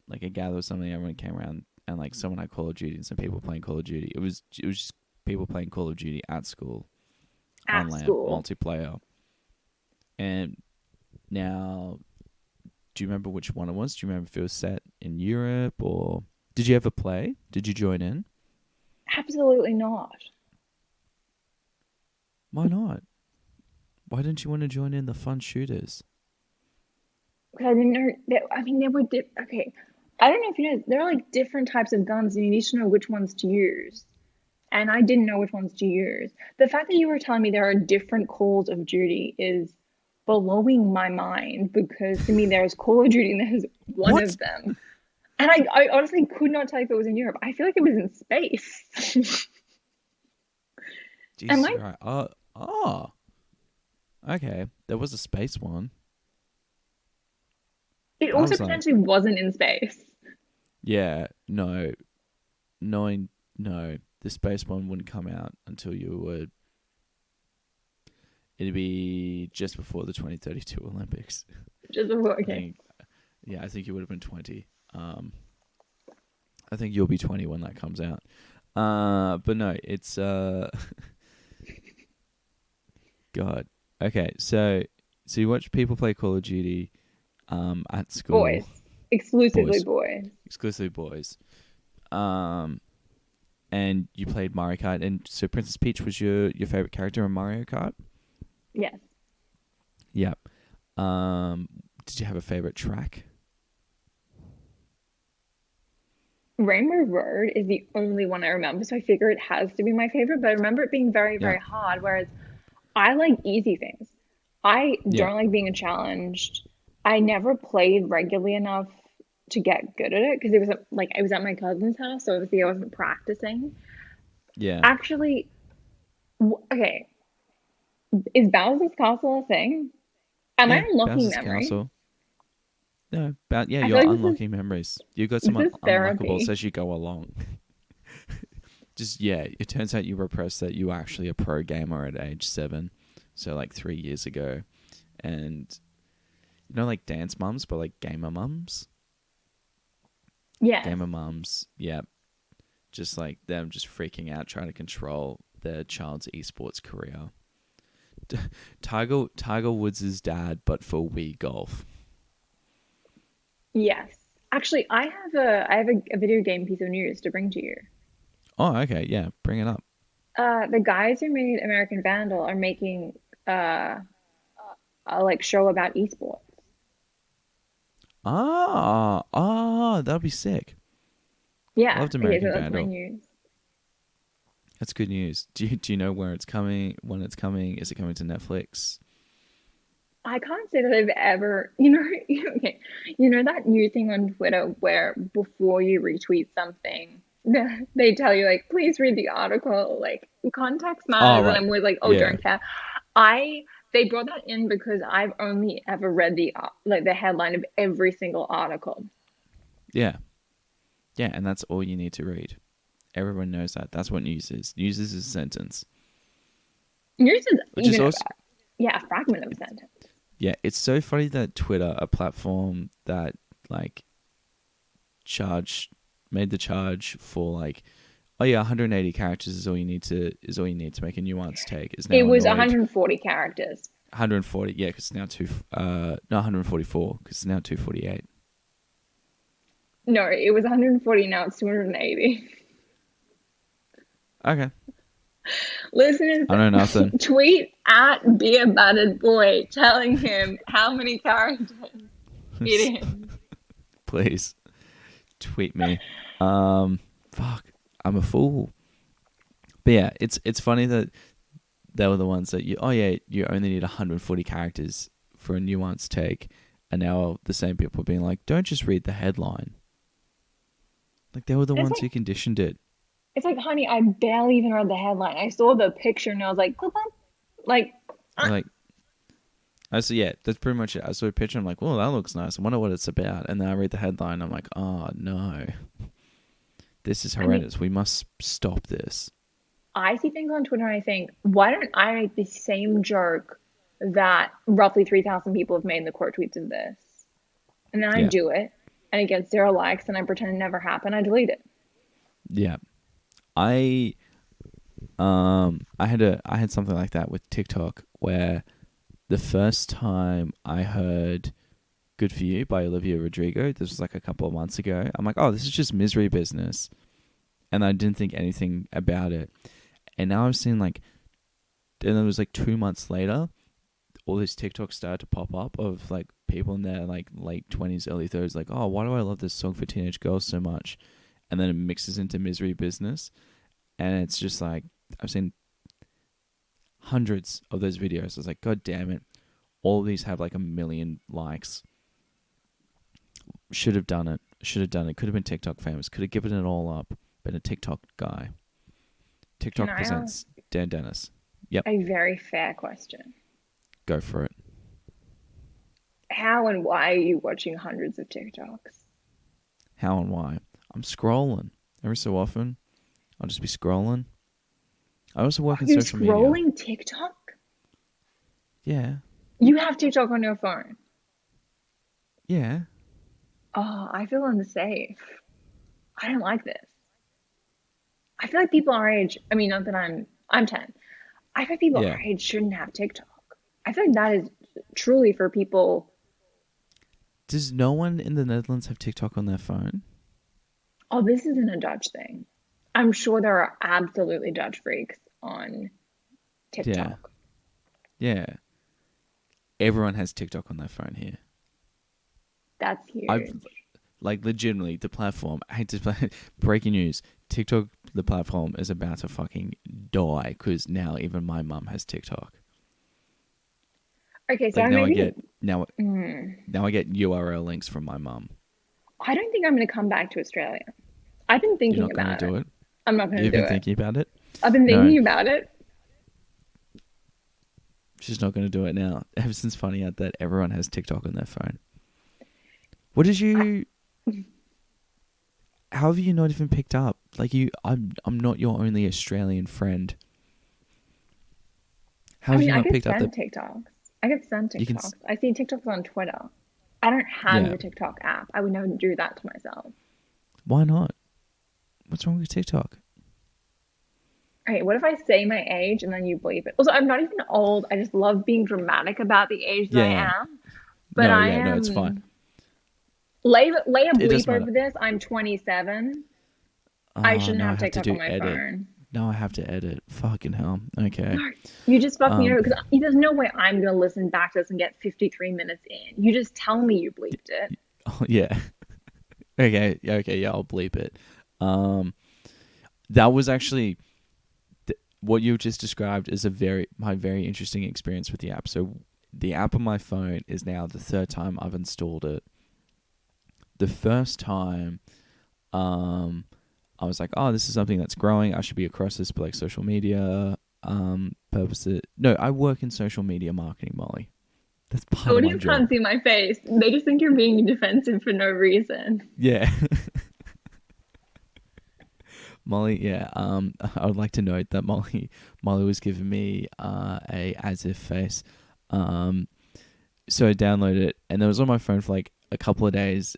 like a gather or something. Everyone came around and like someone had Call of Duty and some people playing Call of Duty. It was just people playing Call of Duty at school. at on-LAN school. multiplayer. And now, do you remember which one it was? Do you remember if it was set in Europe, or did you ever play? Did you join in? Absolutely not. Why not? Why didn't you want to join in the fun shooters? Because I didn't know that. I mean, there were okay. I don't know if you know. There are like different types of guns, and you need to know which ones to use. And I didn't know which ones to use. The fact that you were telling me there are different Calls of Duty is blowing my mind, because to me there's Call of Duty and there's one What? of them. And I honestly could not tell if it was in Europe. I feel like it was in space. And Jesus, like right. Okay. There was a space one. it I also was like, potentially wasn't in space. yeah, no. No, no. The space one wouldn't come out until you were... It'd be just before the 2032 Olympics. Just before, I okay. think, I think you would have been 20. I think you'll be 20 when that comes out. But no, it's God. Okay, so you watch people play Call of Duty at school. Boys. Exclusively boys. Exclusively boys. And you played Mario Kart, and so Princess Peach was your favorite character in Mario Kart? Yes. Yep. Did you have a favorite track? Rainbow Road is the only one I remember, so I figure it has to be my favorite, but I remember it being very, Yeah. very hard, whereas I like easy things. I Yeah. don't like being challenged. I never played regularly enough to get good at it, because it was at my cousin's house, so obviously I wasn't practicing. Yeah. Actually, okay, is Bowser's Castle a thing? Am I Yeah. unlocking Bowser's memory? Castle. No, I you're feel like unlocking memories. You got some this is unlockables therapy. as you go along. Just, it turns out you repressed that you were actually a pro gamer at age 7. So, like, 3 years ago. And, like dance mums, but like gamer mums? Yes. Gamer mums, yeah. Just like them just freaking out, trying to control their child's esports career. Tiger Woods' dad, but for Wii Golf. Yes. Actually, I have a video game piece of news to bring to you. Oh, okay, yeah, bring it up. The guys who made American Vandal are making uh, a like show about esports. That'd be sick. Yeah. Loved Okay, so American that's my Vandal. news. That's good news. Do you know where it's coming? When it's coming? Is it coming to Netflix? I can't say that I've ever, okay, that new thing on Twitter where before you retweet something, they tell you like, please read the article, like context Oh, matters, and right. I'm always like, oh, Yeah. don't care. They brought that in because I've only ever read the headline of every single article. Yeah. Yeah, and that's all you need to read. Everyone knows that. That's what news is. News is a sentence. Yours is Which is even also... a fragment of a sentence. Yeah, it's so funny that Twitter, a platform that like made the charge for like, oh yeah, 180 characters is all you need to make a nuanced take, is now It was annoyed. 140 characters. 140, yeah, because it's now 144, because it's now 248. No, it was 140, now it's 280. Okay. Listeners, I know nothing. tweet at Beer Battered Boy telling him how many characters it is. Please tweet me. Fuck, I'm a fool. But yeah, it's funny that they were the ones that you only need 140 characters for a nuanced take, and now the same people being like, don't just read the headline. Like, they were the ones who conditioned it. It's like, honey, I barely even read the headline. I saw the picture and I was like, like, that's pretty much it. I saw a picture, I'm like, well, that looks nice. I wonder what it's about. And then I read the headline, I'm like, oh no, this is horrendous. We must stop this. I see things on Twitter and I think, why don't I make the same joke that roughly 3,000 people have made in the quote tweets of this? And then I do it, and it gets 0 likes, and I pretend it never happened. I delete it. Yeah. I I had something like that with TikTok where the first time I heard "Good for You" by Olivia Rodrigo, this was like a couple of months ago. I'm like, oh, this is just misery business, and I didn't think anything about it. And now I've seen like, and it was like 2 months later, all these TikToks started to pop up of like people in their like late 20s, early 30s, like, oh, why do I love this song for teenage girls so much? And then it mixes into misery business, and it's just like I've seen hundreds of those videos. I was like, God damn it! All of these have like 1 million likes. Should have done it. Should have done it. Could have been TikTok famous. Could have given it all up. Been a TikTok guy. Can TikTok I ask presents Dan Dennis. Yep, a very fair question? go for it. How and why are you watching hundreds of TikToks? How and why? I'm scrolling every so often. I'll just be scrolling. I also work in You're social media. scrolling TikTok? Yeah, You have TikTok on your phone. yeah, Oh, I feel unsafe. I don't like this. I feel like people our age, I mean, not that I'm 10. I feel like people yeah. our age shouldn't have TikTok. I feel like that is truly for people. Does no one in the Netherlands have TikTok on their phone? Oh, this isn't a Dutch thing. I'm sure there are absolutely Dutch freaks on Yeah, TikTok. yeah. Everyone has TikTok on their phone here. That's I've huge. like legitimately the platform. I hate to play breaking news. TikTok, the platform is about to fucking die because now even my mum has TikTok. Okay, so Like I now I maybe get now I get URL links from my mum. I don't think I'm going to come back to Australia. I've been You're thinking not gonna about it. do it. I'm not going You've to do been it. thinking about it. I've been No, thinking about it. she's not gonna do it now. Everything's funny out that everyone has TikTok on their phone. What did I, you? How have you not even picked up? Like you, I'm not your only Australian friend. How I have mean, you I not get picked up that sent TikToks. I get sent you can? TikToks. I see TikToks on Twitter. I don't have Yeah. the TikTok app. I would never do that to myself. Why not? What's wrong with TikTok? Okay, what if I say my age and then you bleep it? Also, I'm not even old. I just love being dramatic about the age that I Yeah. am. But No. I Yeah. No. It's fine. am lay a It bleep doesn't over matter. this. I'm 27. I Oh, shouldn't now I have have to TikTok do on my edit. phone. Now I have to edit. Fucking hell. Okay. No, you just fucked me Um. over because there's no way I'm gonna listen back to this and get 53 minutes in. You just tell me you bleeped it. Oh, yeah. Okay. Yeah. Okay. Yeah. I'll bleep it. Um. That was actually what you just described is my very interesting experience with the app. So the app on my phone is now the third time I've installed it. The first time, I was like, oh, this is something that's growing. I should be across this for like social media purposes. No, I work in social media marketing, Molly. That's The part of my audience job. can't see my face. They just think you're being defensive for no reason. Yeah. Molly, yeah. I would like to note that Molly was giving me a as if face. Um, so I downloaded it, and it was on my phone for like a couple of days,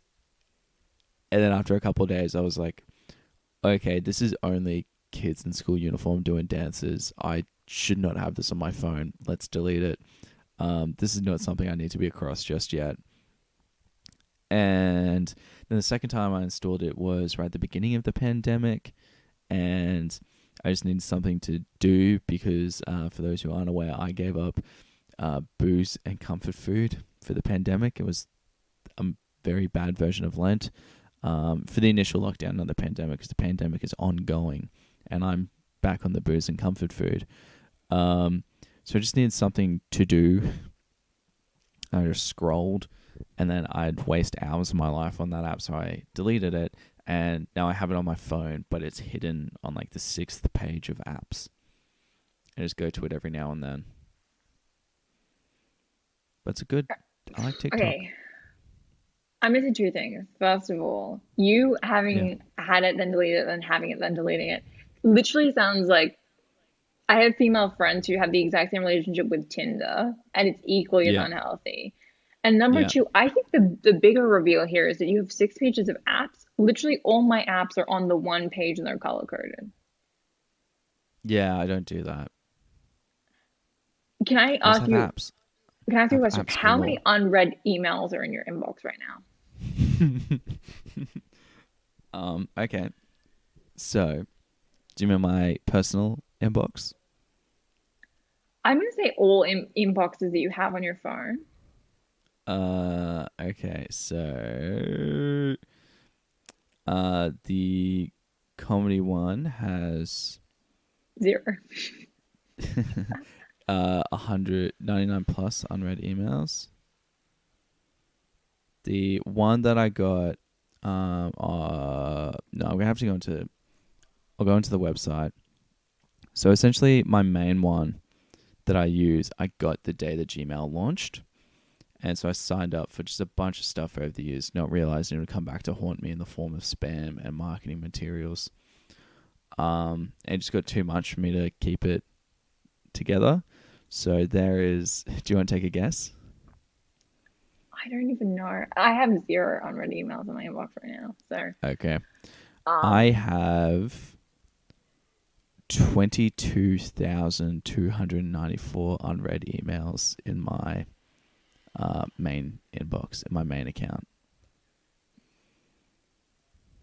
and then after a couple of days, I was like, okay, this is only kids in school uniform doing dances. I should not have this on my phone. Let's delete it. This is not something I need to be across just yet. And then the second time I installed it was right at the beginning of the pandemic, and I just needed something to do because, for those who aren't aware, I gave up booze and comfort food for the pandemic. It was a very bad version of Lent for the initial lockdown, not the pandemic, because the pandemic is ongoing, and I'm back on the booze and comfort food. So I just needed something to do. I just scrolled, and then I'd waste hours of my life on that app, so I deleted it, and now I have it on my phone, but it's hidden on like the 6th page of apps. I just go to it every now and then. But it's a good. I like TikTok. Okay, I'm missing two things. First of all, you Yeah, having had it, then deleted it, then having it, then deleting it, literally sounds like I have female friends who have the exact same relationship with Tinder, and it's equally as yeah, unhealthy. And number yeah, two, I think the bigger reveal here is that you have 6 pages of apps. Literally, all my apps are on the one page and they're color coded. Yeah, I don't do that. Can I I just ask have you? apps. Can I ask I you a have question? apps How many galore. unread emails are in your inbox right now? Okay. So, do you remember my personal inbox? I'm gonna say all inboxes that you have on your phone. Okay. So, the comedy one has 0. 199 plus unread emails. The one that I got, no, I'm gonna have to go into. I'll go into the website. So essentially, my main one that I use, I got the day that Gmail launched, and so I signed up for just a bunch of stuff over the years, not realizing it would come back to haunt me in the form of spam and marketing materials. It just got too much for me to keep it together. So there is. Do you want to take a guess? I don't even know. I have 0 unread emails in my inbox right now. So, Okay, I um, have 22,294 unread emails in my main inbox, in my main account.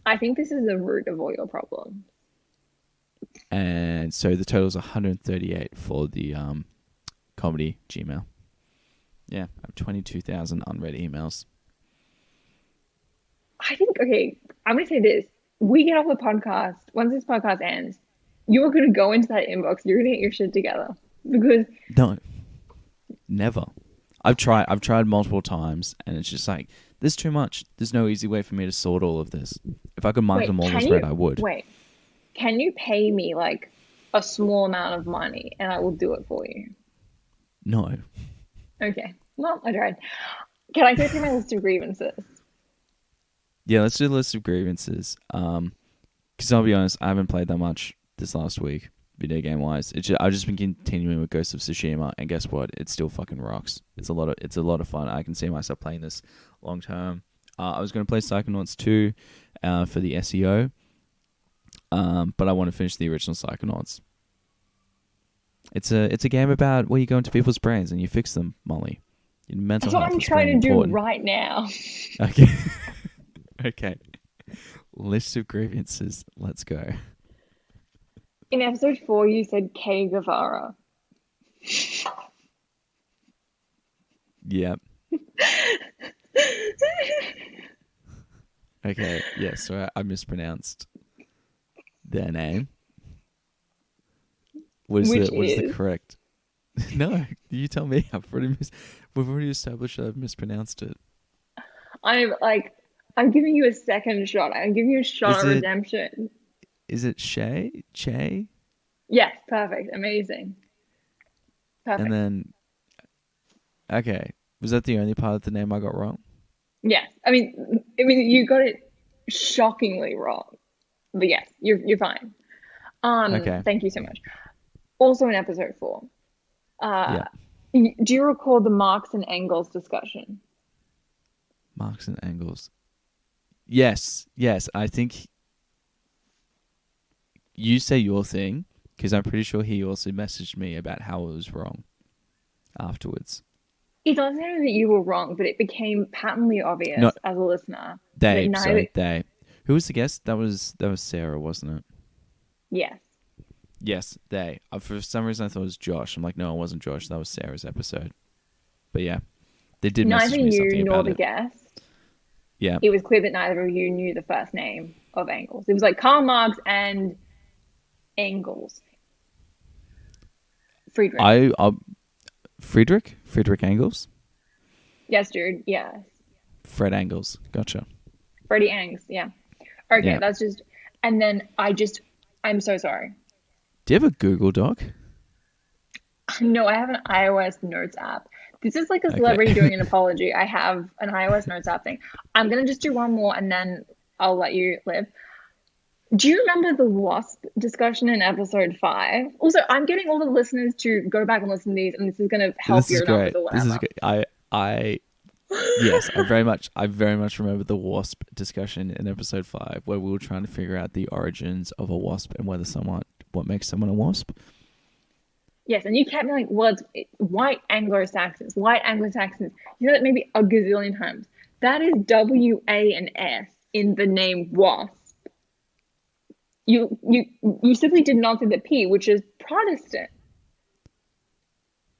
I think this is the root of all your problems. And so the total is 138 for the comedy Gmail. Yeah, I have 22,000 unread emails. I think, okay, I'm gonna say this. We get off the podcast, once this podcast ends, you're gonna go into that inbox, you're gonna get your shit together. Because No, never. I've tried multiple times, and it's just like there's too much. There's no easy way for me to sort all of this. If I could mark wait, them all can as you read, I would. wait, can you pay me like a small amount of money and I will do it for you? No. Okay. Well, I tried. Can I go through my list of grievances? Yeah, let's do the list of grievances. Because I'll be honest, I haven't played that much this last week, video game wise. I've just been continuing with Ghost of Tsushima, and guess what? It still fucking rocks. It's a lot of fun. I can see myself playing this long term. I was going to play Psychonauts 2 for the SEO, but I want to finish the original Psychonauts. It's a game about where you go into people's brains and you fix them, Molly. Your mental That's what health I'm is very trying to do important. right now. Okay. Okay. List of grievances. Let's go. In episode 4, you said K Guevara. Yep. Okay. Yeah. So I mispronounced their name. What Which is the is, correct? No, you tell me. We've already established that I've mispronounced it. I'm like, I'm giving you a second shot. I'm giving you a shot Is at it redemption. is it Shay? Che? Yes, perfect. Amazing. And Perfect. then okay. Was that the only part of the name I got wrong? Yes. I mean, you got it shockingly wrong. But yes, you're fine. Okay. Thank you so much. Also in episode 4, uh, Yeah. do you recall the Marx and Engels discussion? Marks and angles. Yes. Yes. I think you say your thing because I'm pretty sure he also messaged me about how it was wrong afterwards. It's not saying that you were wrong, but it became patently No, obvious as a listener that they. neither. Sorry, they. Who was the guest? That was Sarah, wasn't it? Yes. Yes, they. For some reason, I thought it was Josh. I'm like, no, it wasn't Josh. That was Sarah's episode. But yeah, they did Neither message me you something nor about the it. guest. Yeah, It was clear that neither of you knew the first name of Engels. It was like Karl Marx and Engels. Friedrich. I'll Friedrich Engels, Yes, dude. Yes. Fred Engels. Gotcha. Freddie Engs. Yeah. Okay, Yeah. that's just. And then I'm so sorry. Do you have a Google Doc? No, I have an iOS Notes app. This is like a Okay. celebrity doing an apology. I have an iOS Notes app thing. I'm gonna just do one more and then I'll let you live. Do you remember the wasp discussion in episode 5? Also, I'm getting all the listeners to go back and listen to these, and this is gonna help This is your numbers great. or This is whatever. great. I yes, I very much remember the wasp discussion in episode 5 where we were trying to figure out the origins of a wasp and whether someone what makes someone a WASP. Yes, and you kept being like, well, it's white Anglo-Saxons, white Anglo-Saxons. You know that maybe a gazillion times. That is WANS in the name WASP. You simply did not say the P, which is Protestant.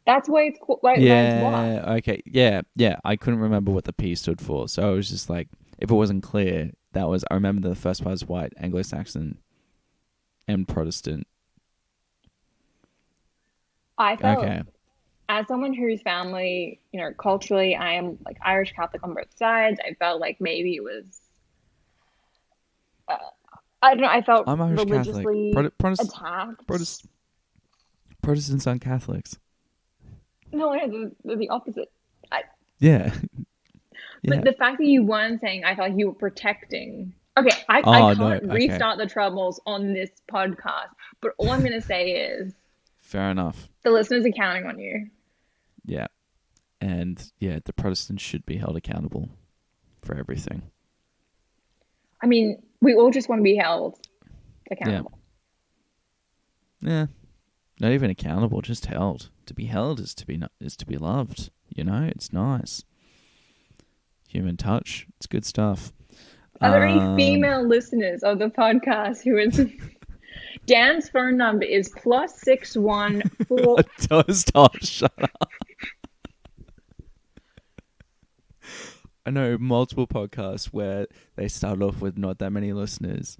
That's why it's why it's WASP. Okay. Yeah. I couldn't remember what the P stood for, so I was just like, if it wasn't clear, that was. I remember the first part was white Anglo-Saxon and Protestant. I felt, Okay. as someone whose family, culturally, I am like Irish Catholic on both sides. I felt like maybe it was, uh, I don't know. I felt I'm Irish Catholic. religiously attacked. Protestants aren't Catholics. No, they're the opposite. Yeah. Yeah. But the fact that you weren't saying, I thought you were protecting. Okay, I Oh, can't no. Okay. restart the troubles on this podcast, but all I'm going to say is Fair enough. the listeners are counting on you. Yeah. And yeah, the Protestants should be held accountable for everything. I mean, we all just want to be held accountable. Yeah. Not even accountable, just held. To be held is to be loved. It's nice. Human touch. It's good stuff. Are there any female listeners of the podcast who is... Dan's phone number is +614... Stop, shut up. I know multiple podcasts where they started off with not that many listeners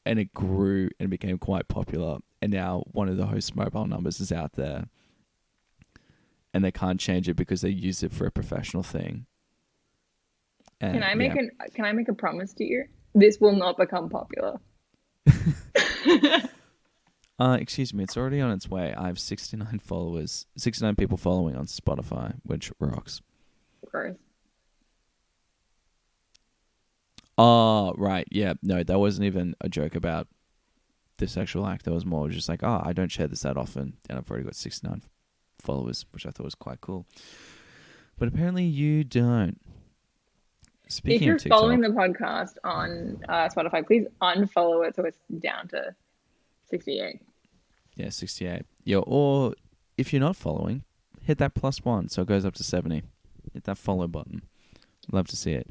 and it grew and became quite popular. And now one of the host's mobile numbers is out there and they can't change it because they use it for a professional thing. And, can I make a promise to you? This will not become popular. Excuse me, it's already on its way. I have 69 followers, 69 people following on Spotify, which rocks. Gross. Oh, right. Yeah. No, that wasn't even a joke about the sexual act. That was more just like, I don't share this that often. And I've already got 69 followers, which I thought was quite cool. But apparently you don't. Speaking if you're of TikTok, following the podcast on Spotify, please unfollow it so it's down to 68. Yeah, 68. Yeah, or if you're not following, hit that +1 so it goes up to 70. Hit that follow button. Love to see it.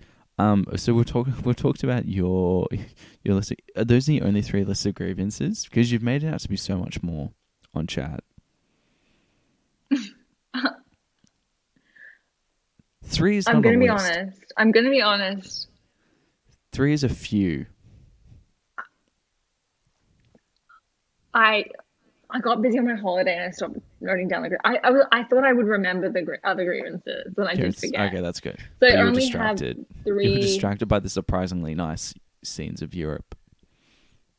So we've talked about your list. Are those the only 3 lists of grievances? Because you've made it out to be so much more on chat. 3 is not I'm gonna a be list. honest. I'm gonna be honest. 3 is a few. I got busy on my holiday and I stopped noting down I thought I would remember the other grievances and I did forget. Okay, that's good. So But I you were only distracted. have 3. You were distracted by the surprisingly nice scenes of Europe.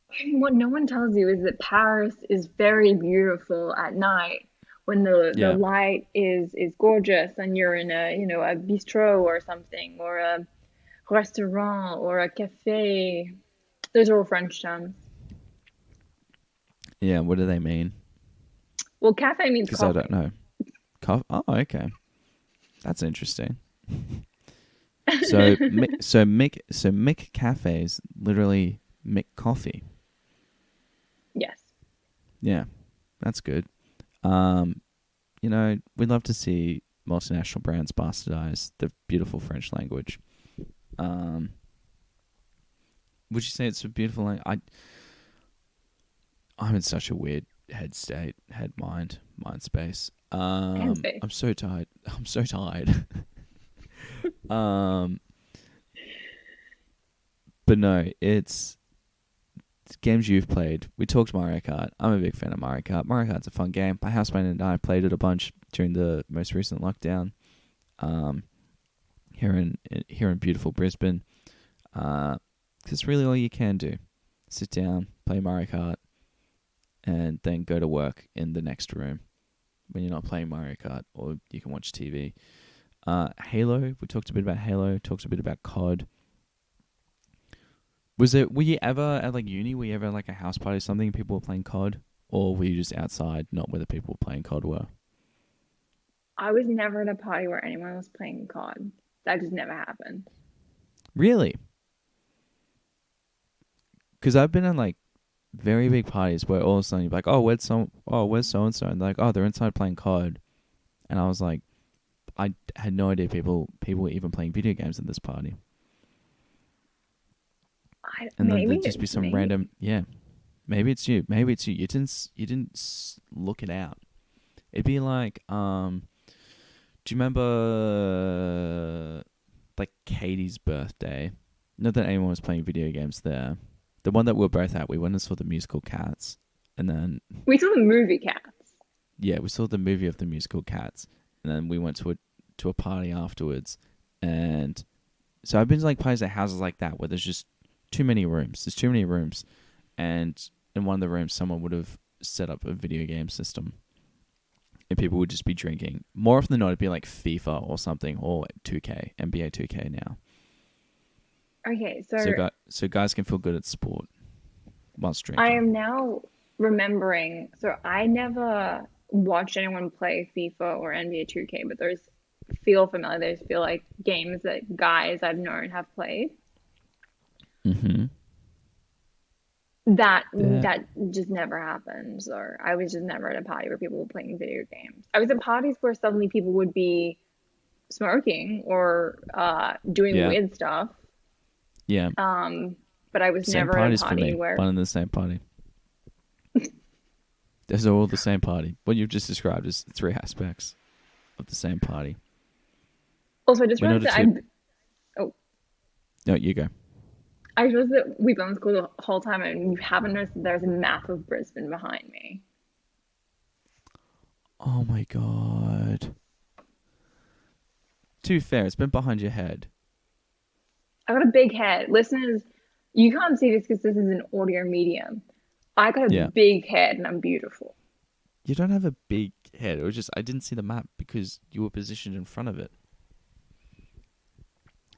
I mean, what no one tells you is that Paris is very beautiful at night when the light is gorgeous and you're in a bistro or something or a restaurant or a cafe. Those are all French terms. Yeah, what do they mean? Well, cafe means Because coffee. I don't know. Oh, okay. That's interesting. So Mick cafes literally Mick coffee. Yes. Yeah, that's good. We'd love to see multinational brands bastardize the beautiful French language. Would you say it's a beautiful language? I'm in such a weird head space. I'm so tired. But no, it's games you've played. We talked Mario Kart. I'm a big fan of Mario Kart. Mario Kart's a fun game. My housemate and I played it a bunch during the most recent lockdown. Here in beautiful Brisbane. 'Cause it's really all you can do. Sit down, play Mario Kart, and then go to work in the next room when you're not playing Mario Kart, or you can watch TV. Halo, we talked a bit about Halo, talked a bit about COD. Were you ever at uni, were you ever at a house party or something, people were playing COD? Or were you just outside, not where the people playing COD were? I was never at a party where anyone was playing COD. That just never happened. Really? Because I've been in very big parties where all of a sudden you're like, where's so and so, and they're like, oh, they're inside playing COD, and I was like, I had no idea people were even playing video games at this party. And then Maybe there'd just be it's some me. random, yeah, maybe it's you, you didn't look it out. It'd be like, do you remember like Katie's birthday? Not that anyone was playing video games there. The one that we were both at, we went and saw the musical Cats, and then We saw the movie Cats. yeah, we saw the movie of the musical Cats, and then we went to a party afterwards, and so I've been to like parties at houses like that where there's just too many rooms. There's too many rooms, and in one of the rooms, someone would have set up a video game system, and people would just be drinking. More often than not, it'd be like FIFA or something, or 2K, NBA 2K now. Okay, So guys can feel good at sport whilst I drinking. am now remembering. So I never watched anyone play FIFA or NBA 2K, but those feel familiar. Those feel like games that guys I've known have played. Mm-hmm. Yeah. That just never happened. Or I was just never at a party where people were playing video games. I was at parties where suddenly people would be smoking or doing Yeah. weird stuff. Yeah. But I was Same never at a parties for party me. where. One and the same party. Those are all the same party. What you've just described is 3 aspects of the same party. Also, I just We know realized the that tip. oh, No, you go. I realized that we've been on school the whole time and you haven't noticed that there's a map of Brisbane behind me. Oh my god. Too fair. It's been behind your head. I got a big head. Listeners, you can't see this because this is an audio medium. I got a Yeah. big head and I'm beautiful. You don't have a big head. It was just I didn't see the map because you were positioned in front of it.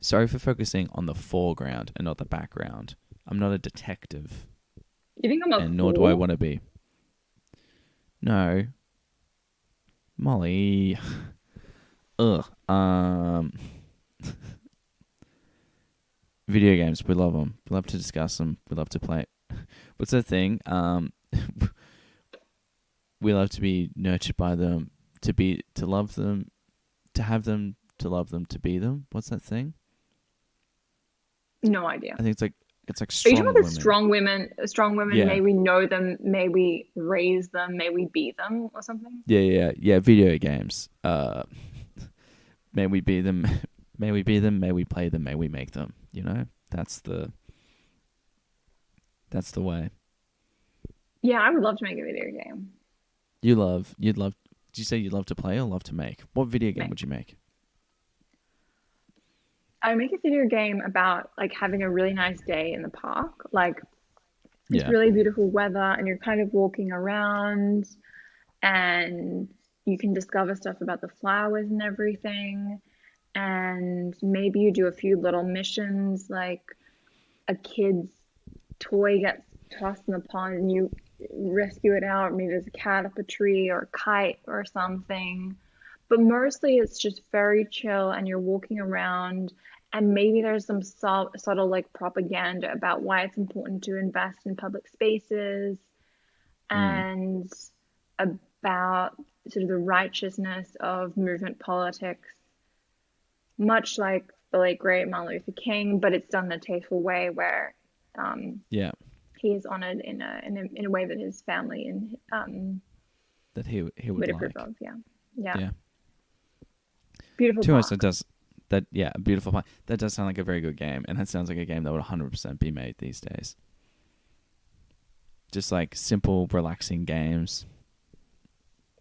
Sorry for focusing on the foreground and not the background. I'm not a detective, You think I'm a and nor do I fool? want to be. No. Molly. Ugh. Video games, we love them. We love to discuss them. We love to play. What's that thing? We love to be nurtured by them, to love them, to have them, to love them, to be them. What's that thing? No idea. I think it's like Are you talking strong about the women. strong women? Strong women, Yeah, may we know them, may we raise them, may we be them, or something? yeah. Video games. May we be them. May we be them. May we play them. May we make them. You know, that's the way. Yeah, I would love to make a video game. You'd love. Did you say you'd love to play or love to make? What video game Make. would you make? I would make a video game about like having a really nice day in the park. Like it's Yeah. really beautiful weather and you're kind of walking around and you can discover stuff about the flowers and everything. And maybe you do a few little missions like a kid's toy gets tossed in the pond and you rescue it out. Maybe there's a cat up a tree or a kite or something. But mostly it's just very chill and you're walking around and maybe there's some subtle like propaganda about why it's important to invest in public spaces Mm. and about sort of the righteousness of movement politics, much like the late great Martin Luther King, but it's done in a tasteful way where um, Yeah. he is honored in a way that his family and That he would would approve like. of. Yeah, yeah, Yeah. beautiful Too much that park. does that. Yeah, a beautiful part. That does sound like a very good game, and that sounds like a game that would 100% be made these days. Just like simple, relaxing games.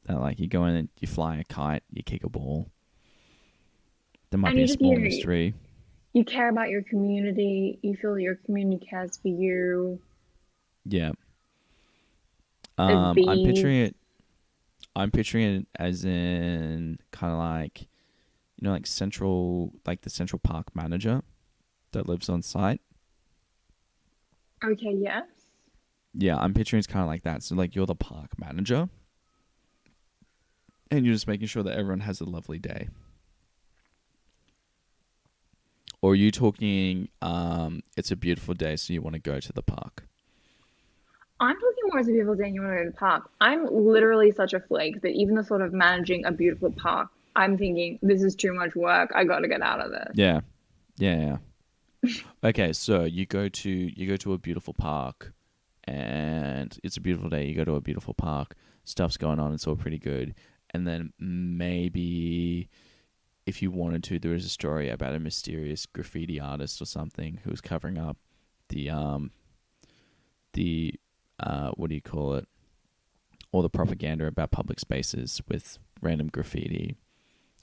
That like you go in and you fly a kite, you kick a ball. There might And be you a just small mystery. you care about your community. You feel that your community cares for you. Yeah. There's I'm bees. picturing it. I'm picturing it as in kind of like, like the central park manager that lives on site. Okay, yes. Yeah, I'm picturing it's kind of like that. So like you're the park manager, and you're just making sure that everyone has a lovely day. Or are you talking, it's a beautiful day, so you want to go to the park? I'm words of people saying you want to go to the park. I'm literally such a flake that even the sort of managing a beautiful park, I'm thinking this is too much work. I got to get out of this. Yeah. Yeah. Okay, so you go to a beautiful park, and it's a beautiful day. You go to a beautiful park. Stuff's going on. It's all pretty good. And then maybe, if you wanted to, there is a story about a mysterious graffiti artist or something who was covering up the what do you call it? All the propaganda about public spaces with random graffiti.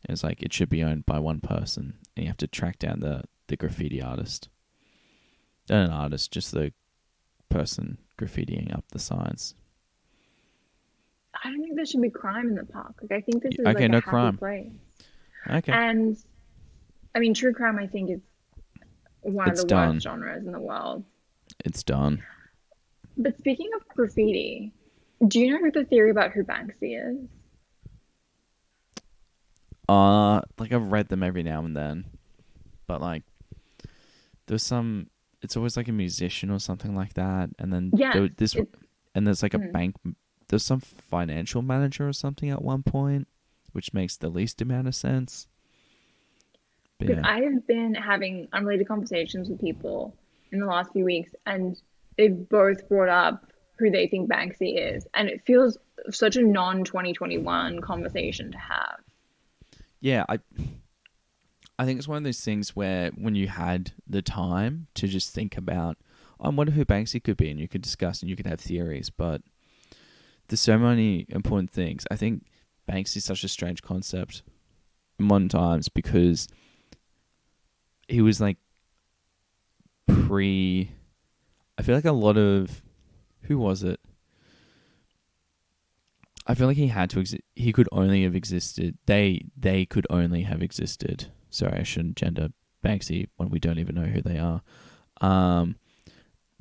And it's like it should be owned by one person, and you have to track down the graffiti artist. Not an artist, just the person graffitiing up the signs. I don't think there should be crime in the park. Like, I think this is Okay, like a no happy crime. place. Okay. And I mean, true crime, I think, is one of It's the done. worst genres in the world. It's done. But speaking of graffiti, do you know the theory about who Banksy is? Like I've read them every now and then, but like there's some. It's always like a musician or something like that, and then Yes, there's like a mm. bank. There's some financial manager or something at one point, which makes the least amount of sense. But Because yeah, I have been having unrelated conversations with people in the last few weeks, and they've both brought up who they think Banksy is, and it feels such a non-2021 conversation to have. yeah. I think it's one of those things where when you had the time to just think about, I wonder who Banksy could be, and you could discuss and you could have theories, but there's so many important things. I think Banksy is such a strange concept in modern times because he was like I feel like a lot of, who was it? I feel like he had to exist. He could only have existed. They could only have existed. Sorry, I shouldn't gender Banksy when we don't even know who they are.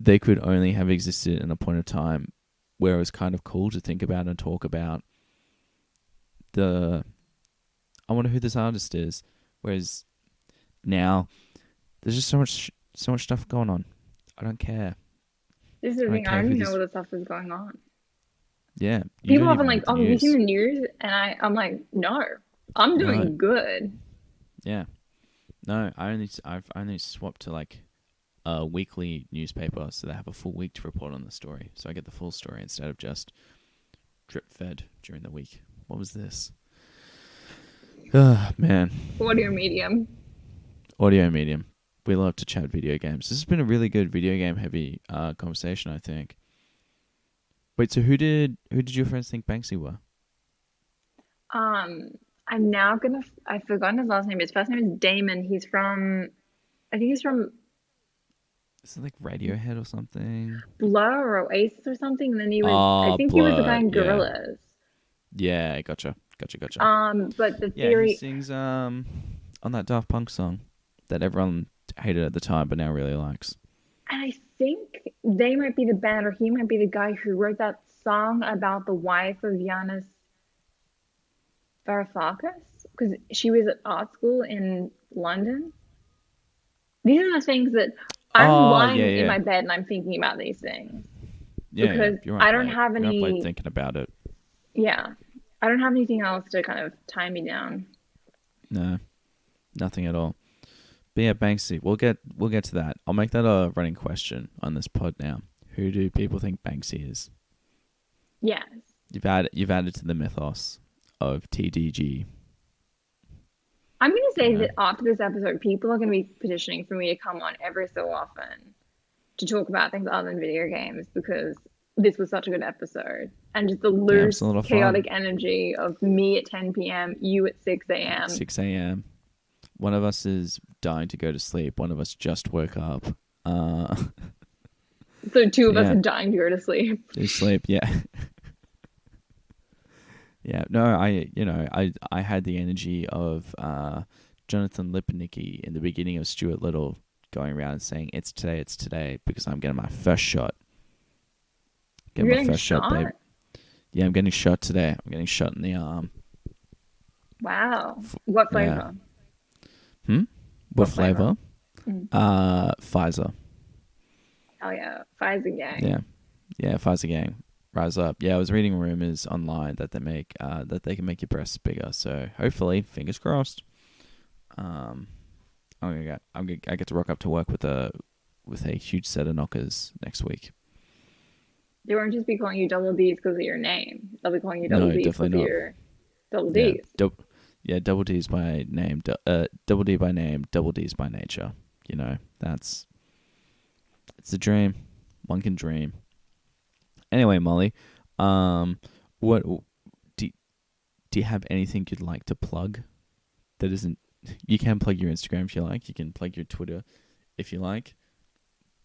They could only have existed in a point of time where it was kind of cool to think about and talk about I wonder who this artist is. Whereas now there's just so much stuff going on. I don't care. This is the I don't thing, I care don't who even know this. what the stuff is going on. Yeah, you People don't often even like, read the oh, have you seen news. the news? And I'm like, no, I'm No. doing good. Yeah. No, I've only swapped to like a weekly newspaper, so they have a full week to report on the story. So I get the full story instead of just drip fed during the week. What was this? Man. Audio medium. Audio medium. We love to chat video games. This has been a really good video game heavy conversation, I think. Wait, so who did your friends think Banksy were? I'm now gonna, I've forgotten his last name. His first name is Damon. I think he's from Is it like Radiohead or something? Blur or Oasis or something. And then I Oh, think he was the guy Blur. in Yeah. Gorillaz. Yeah, gotcha. But the Yeah, he theory, sings on that Daft Punk song that everyone hated at the time but now really likes. and I think they might be the band, or he might be the guy who wrote that song about the wife of Giannis Varoufakis, because she was at art school in London. These are the things that I'm Oh, lying yeah, in yeah. my bed and I'm thinking about these things Yeah, because you're I up don't late. have You're up late any, thinking about it. yeah, I don't have anything else to kind of tie me down. No, nothing at all. But yeah, Banksy, we'll get to that. I'll make that a running question on this pod now. Who do people think Banksy is? Yes. You've added to the mythos of TDG. I'm going to say Yeah. that after this episode, people are going to be petitioning for me to come on every so often to talk about things other than video games because this was such a good episode. And just the Yeah, it loose, was a lot of chaotic fun. energy of me at 10 p.m., you at 6 a.m. 6 a.m. One of us is dying to go to sleep. One of us just woke up. So two of us Yeah. are dying to go to sleep. To sleep, yeah. Yeah, no, I had the energy of Jonathan Lipnicki in the beginning of Stuart Little going around and saying, it's today, because I'm getting my first shot. You're My getting first shot, babe. shot? Yeah, I'm getting shot today. I'm getting shot in the arm. Wow. What Yeah. flavor? What flavor? Pfizer. Oh yeah, Pfizer gang. Yeah. Yeah, Pfizer gang. Rise up. Yeah, I was reading rumors online that they can make your breasts bigger. So hopefully, fingers crossed. Um, I get to rock up to work with a huge set of knockers next week. They won't just be calling you double D's because of your name. They'll be calling you double No, D's because of definitely not. your double Yeah, D's. double D's by name, double D by name, double D's by nature. You know, it's a dream. One can dream. Anyway, Molly, what do you have anything you'd like to plug that isn't? You can plug your Instagram if you like. You can plug your Twitter if you like.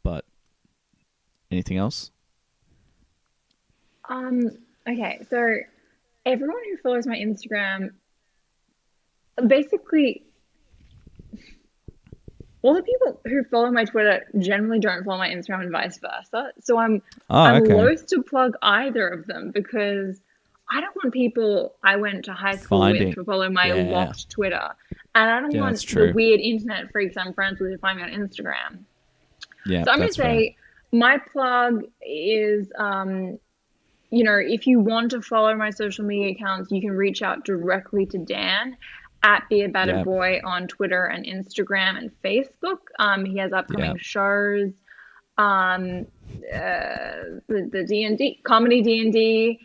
But anything else? Okay, so everyone who follows my Instagram, basically, all the people who follow my Twitter generally don't follow my Instagram and vice versa. So Oh, I'm okay. loath to plug either of them because I don't want people I went to high school with Finding. to follow my Yeah. locked Twitter. And I don't Yeah, that's want the true. weird internet freaks I'm friends with to find me on Instagram. Yeah, So I'm going to that's fair. say my plug is, if you want to follow my social media accounts, you can reach out directly to Dan at Be a Better Yeah. Boy on Twitter and Instagram and Facebook. He has Yeah. upcoming shows, the D&D comedy D&D,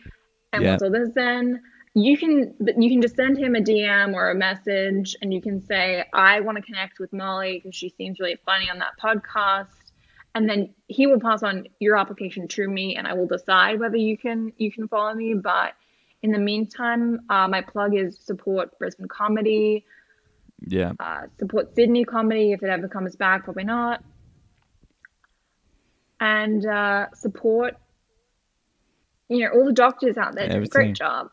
and Yeah. what's all this then. You can just send him a DM or a message, and you can say, I want to connect with Molly because she seems really funny on that podcast. And then he will pass on your application to me, and I will decide whether you can follow me. But in the meantime, my plug is support Brisbane comedy, Yeah. support Sydney comedy if it ever comes back, probably not, and support all the doctors out there doing a great Everything. job.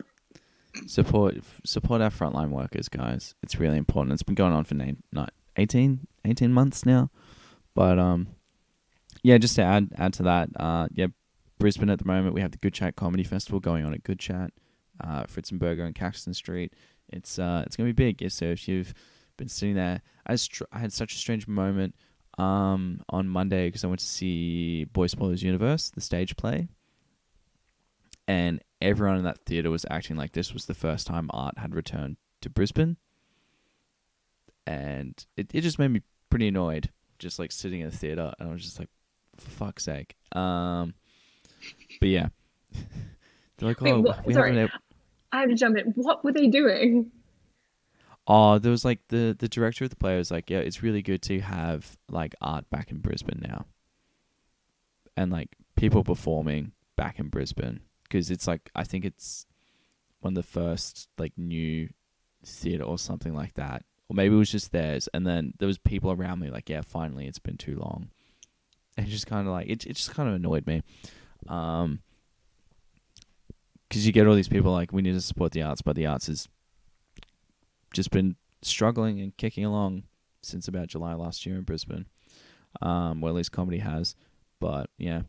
Support our frontline workers, guys. It's really important. It's been going on for 18 months now. But yeah, just to add to that, yeah, Brisbane at the moment we have the Good Chat Comedy Festival going on at Good Chat, Fritzenberger and Caxton Street. It's gonna be big. Yeah, so if you've been sitting there, I had such a strange moment on Monday because I went to see Boy Spoilers Universe, the stage play, and everyone in that theatre was acting like this was the first time art had returned to Brisbane. And it just made me pretty annoyed, just like sitting in the theatre, and I was just like, for fuck's sake. But yeah. They're like, Wait, oh, what? we Sorry, haven't... I have to jump in. What were they doing? Oh, there was like the director of the play was like, yeah, it's really good to have like art back in Brisbane now. And like people performing back in Brisbane. Because it's like, I think it's one of the first like new theatre or something like that. Or maybe it was just theirs. And then there was people around me like, yeah, finally it's been too long. And just kind of like, it just kind of annoyed me. Because you get all these people like, we need to support the arts, but the arts has just been struggling and kicking along since about July last year in Brisbane. Well, at least comedy has. But yeah.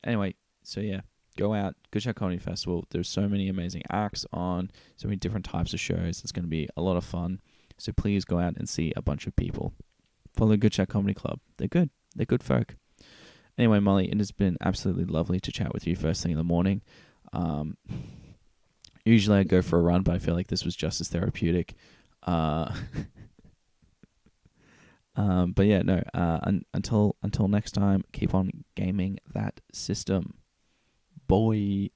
Anyway, so yeah. Go out, Good Chat Comedy Festival. There's so many amazing acts on, so many different types of shows. It's going to be a lot of fun. So please go out and see a bunch of people. Follow Good Chat Comedy Club. They're good. They're good folk. Anyway, Molly, it has been absolutely lovely to chat with you first thing in the morning. Usually I go for a run, but I feel like this was just as therapeutic. But yeah, no. Until next time, keep on gaming that system. Boy.